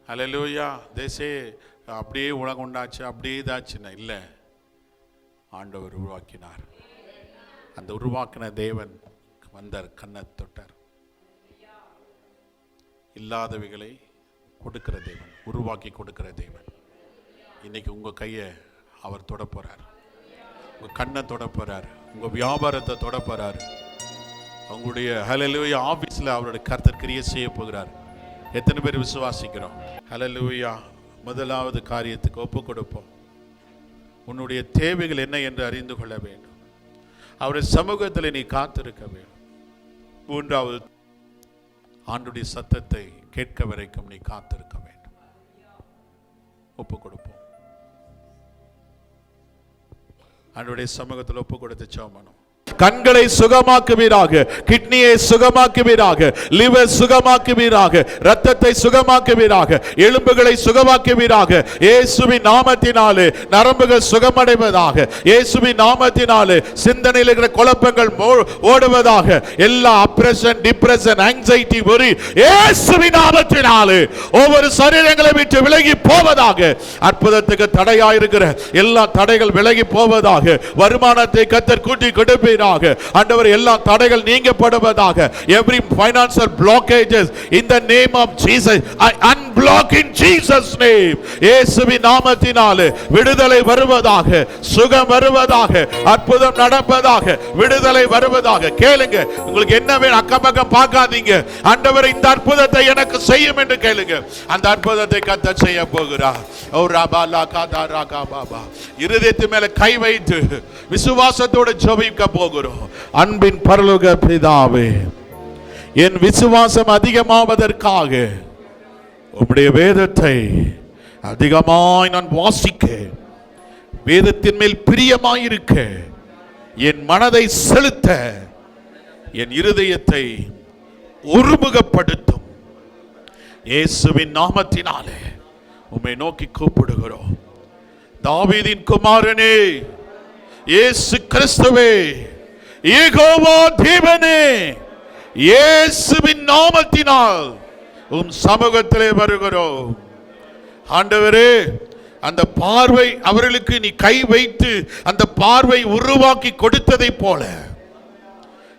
Speaker 1: Hallelujah. They say அப்படியே உலகம் உண்டாச்சு, அப்படியே இதாச்சுன்னா இல்லை. ஆண்டவர் உருவாக்கினார். அந்த உருவாக்கின தேவன் வந்தார், கண்ணை தொட்டார். இல்லாதவைகளை கொடுக்கிற தேவன், உருவாக்கி கொடுக்கிற தேவன். இன்னைக்கு உங்க கையை அவர் தொட போறார், உங்க கண்ணை தொட போறார், உங்க வியாபாரத்தை தொட போறார். உங்களுடைய ஹல்லேலூயா ஆபீஸ்ல அவருடைய கர்த்தர் கிரியை செய்ய போகிறார். எத்தனை பேர் விசுவாசிக்கிறோம்? ஹல்லேலூயா. முதலாவது காரியத்துக்கு ஒப்பு கொடுப்போம். உன்னுடைய தேவைகள் என்ன என்று அறிந்து கொள்ள வேண்டும். அவருடைய சமூகத்தில் நீ காத்திருக்க வேண்டும். மூன்றாவது, ஆண்டுடைய சத்தத்தை கேட்க வரைக்கும் நீ காத்திருக்க வேண்டும். ஒப்பு கொடுப்போம். ஆண்டுடைய சமூகத்தில் ஒப்பு கொடுத்து ஜெபம். கண்களை சுகமாக்குவீராக, கிட்னியை சுகமாக்குவீராக, லிவர் சுகமாக்குவீராக, இரத்தத்தை சுகமாக்குவீராக, எலும்புகளை சுகமாக்குவீராக. இயேசுவின் நாமத்தினாலே நரம்புகள் சுகமடைவதாக. இயேசுவின் நாமத்தினாலே சிந்தனையில் இருக்கிற குழப்பங்கள் ஓடுவதாக. எல்லா அப்ரஷன், டிப்ரெஷன், ஆங்ஸைட்டி, worry இயேசுவின் நாமத்தினாலே ஒவ்வொரு சரீரங்களை விட்டு விலகி போவதாக. அற்புதத்துக்கு தடையாயிருக்கிற எல்லா தடைகள் விலகி போவதாக. வருமானத்தை கர்த்தர் கூட்டி கொடுப்பீராக. ஆண்டவர், எல்லா தடைகள் நீங்கப்படுவதாக. Every financial blockages in the name of Jesus I unblock in Jesus name. இயேசுவின் நாமத்தினாலே விடுதலை வருவதாக, சுகம் வருவதாக, அற்புதம் நடப்பதாக, விடுதலை வருவதாக. கேளுங்க, உங்களுக்கு என்ன வேணும் அக்கம் பக்கம் பார்க்காதீங்க. ஆண்டவர் இந்த அற்புதத்தை எனக்கு செய்யும் என்று கேளுங்க. அந்த அற்புதத்தை கர்த்தர் செய்ய போகிறார். ஓ ரபாலா காதா ராகா பாபா. இருதயத்தின் மேல கை வைத்து விசுவாசத்தோடு ஜெபிக்க போகிறோம். அன்பின் பரலோக பிதாவே, என் விசுவாசம் அதிகமாவதற்காக உம்முடைய வேதத்தை அதிகமாய் நான் வாசிக்க, வேதத்தின் மேல் பிரியமாயிருக்க, என் மனதை செலுத்த, என் இருதயத்தை ஒருமுகப்படுத்தும். இயேசுவின் நாமத்தினாலே உம்மை நோக்கி கூப்பிடுகிறோம். தாவீதின் குமாரனே, இயேசு கிறிஸ்துவே, யெகோவா தேவனே, இயேசுவின் நாமத்தினால் உம் சமூகத்திலே வருகிறோம். ஆண்டவரே, அந்த பார்வை அவர்களுக்கு நீ கை வைத்து அந்த பார்வை உருவாக்கி கொடுத்ததை போல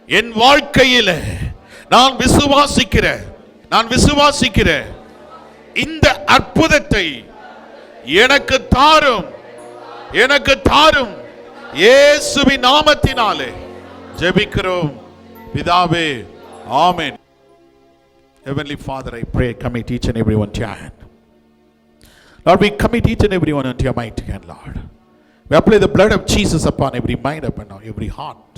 Speaker 1: என் வாழ்க்கையில நான் விசுவாசிக்கிறேன் இந்த அற்புதத்தை எனக்கு தாரும். இயேசுவின் நாமத்தினாலே ஜெபிக்கிறோம் பிதாவே, ஆமென். Heavenly Father, I pray, commit each and every one to your hand. Lord, we commit each and every one into your mighty hand, Lord. We apply the blood of Jesus upon every mind, upon every heart.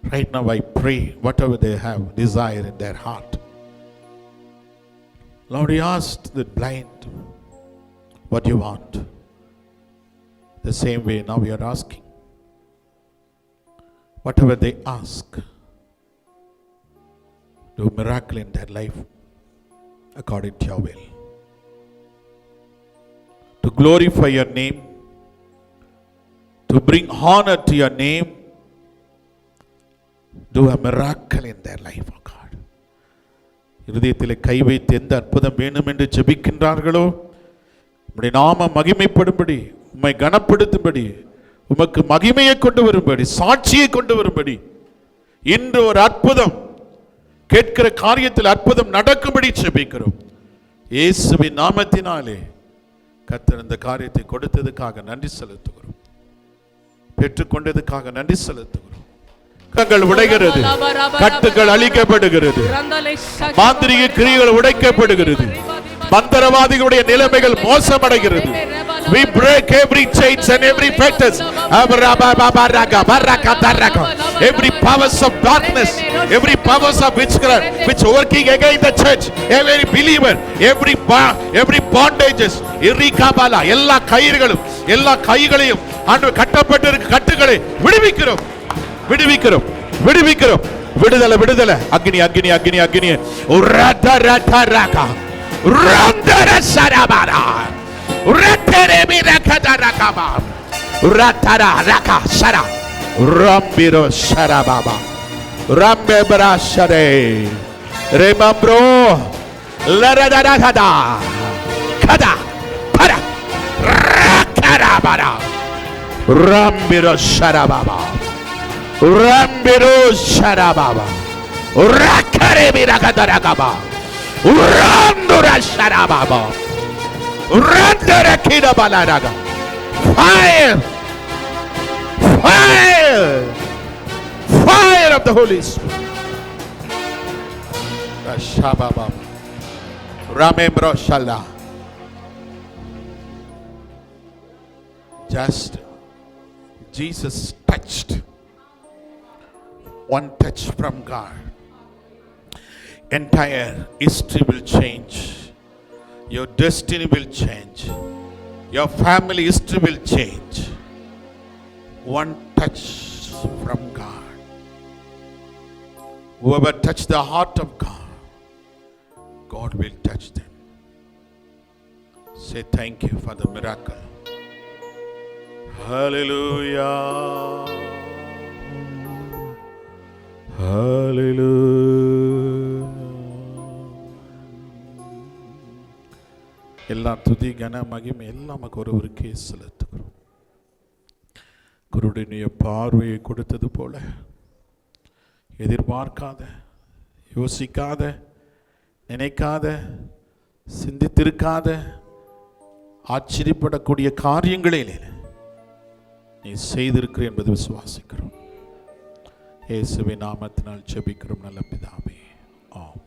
Speaker 1: Right now I pray, whatever they have desire in their heart. Lord, we asked the blind, what do you want? The same way now we are asking. Whatever they ask, do a miracle in their life according to your will. To glorify your name, to bring honor to your name, do a miracle in their life, oh God. இருதயத்திலே கை வைத்து எந்த அற்புதம் வேணும் என்று ஜெபிக்கின்றார்களோ, உம்முடைய நாமம் மகிமைப்படும்படி, உம்மை கனப்படுத்தும்படி, உமக்கு மகிமையை கொண்டு வரும்படி, சாட்சியை கொண்டு வரும்படி, இன்று ஒரு அற்புதம் கேட்கிற காரியத்தில் அற்புதம் நடக்கும்படி ஜெபிக்கிறோம். இயேசுவின் நாமத்தினாலே கர்த்தர் இந்த காரியத்தை கொடுத்ததுக்காக நன்றி செலுத்துகிறோம். பெற்றுக்கொண்டதுக்காக நன்றி செலுத்துகிறோம். கட்டுகள் உடைகிறது, கட்டுகள் அழிக்கப்படுகிறது, மாந்திரீக கிரியைகள் உடைக்கப்படுகிறது, மந்திரவாதிகளுடைய நிலைமைகள் மோசமடைகிறது. We break every chains and every fetters, every powers of darkness, every powers of witchcraft which working against the church, every believer, every bondages, irikabala, எல்லா கயிறுகளும் எல்லா கைகளையும் ஆண்டவர் கட்டப்பட்டிருக்கும் கட்டுகளை விடுவிக்கிறோம். விடுதலை. அக்னி ரaka randara sarabara ratere mirakada rakaba ratara raka sara rambiro sarababa rambe brasare remambro laradada kada para rakarabara rambiro sarababa Rambiro Sharababa. Rakarebiragadagaba. Urandura Sharababa. Urandura Kidabaladaga. Fire! Fire! Fire of the Holy Spirit. Shababa. Ramembro Shala. Just Jesus touched. One touch from God. Entire history will change. Your destiny will change. Your family history will change. One touch from God. Whoever touched the heart of God, God will touch them. Say thank you for the miracle. Hallelujah. Hallelujah. எல்லா துதி கன மகிமை எல்லாம் நமக்கு ஒருவருக்கே செலுத்துகிறோம். குருடனுடைய பார்வையை கொடுத்தது போல எதிர்பார்க்காத, யோசிக்காத, நினைக்காத, சிந்தித்திருக்காத, ஆச்சரியப்படக்கூடிய காரியங்களிலே நீ செய்திருக்கிற என்பது விசுவாசிக்கிறோம். இயேசுவின் நாமத்தினால் ஜெபிக்கிறோம் நல்ல பிதாவே. ஆமென்.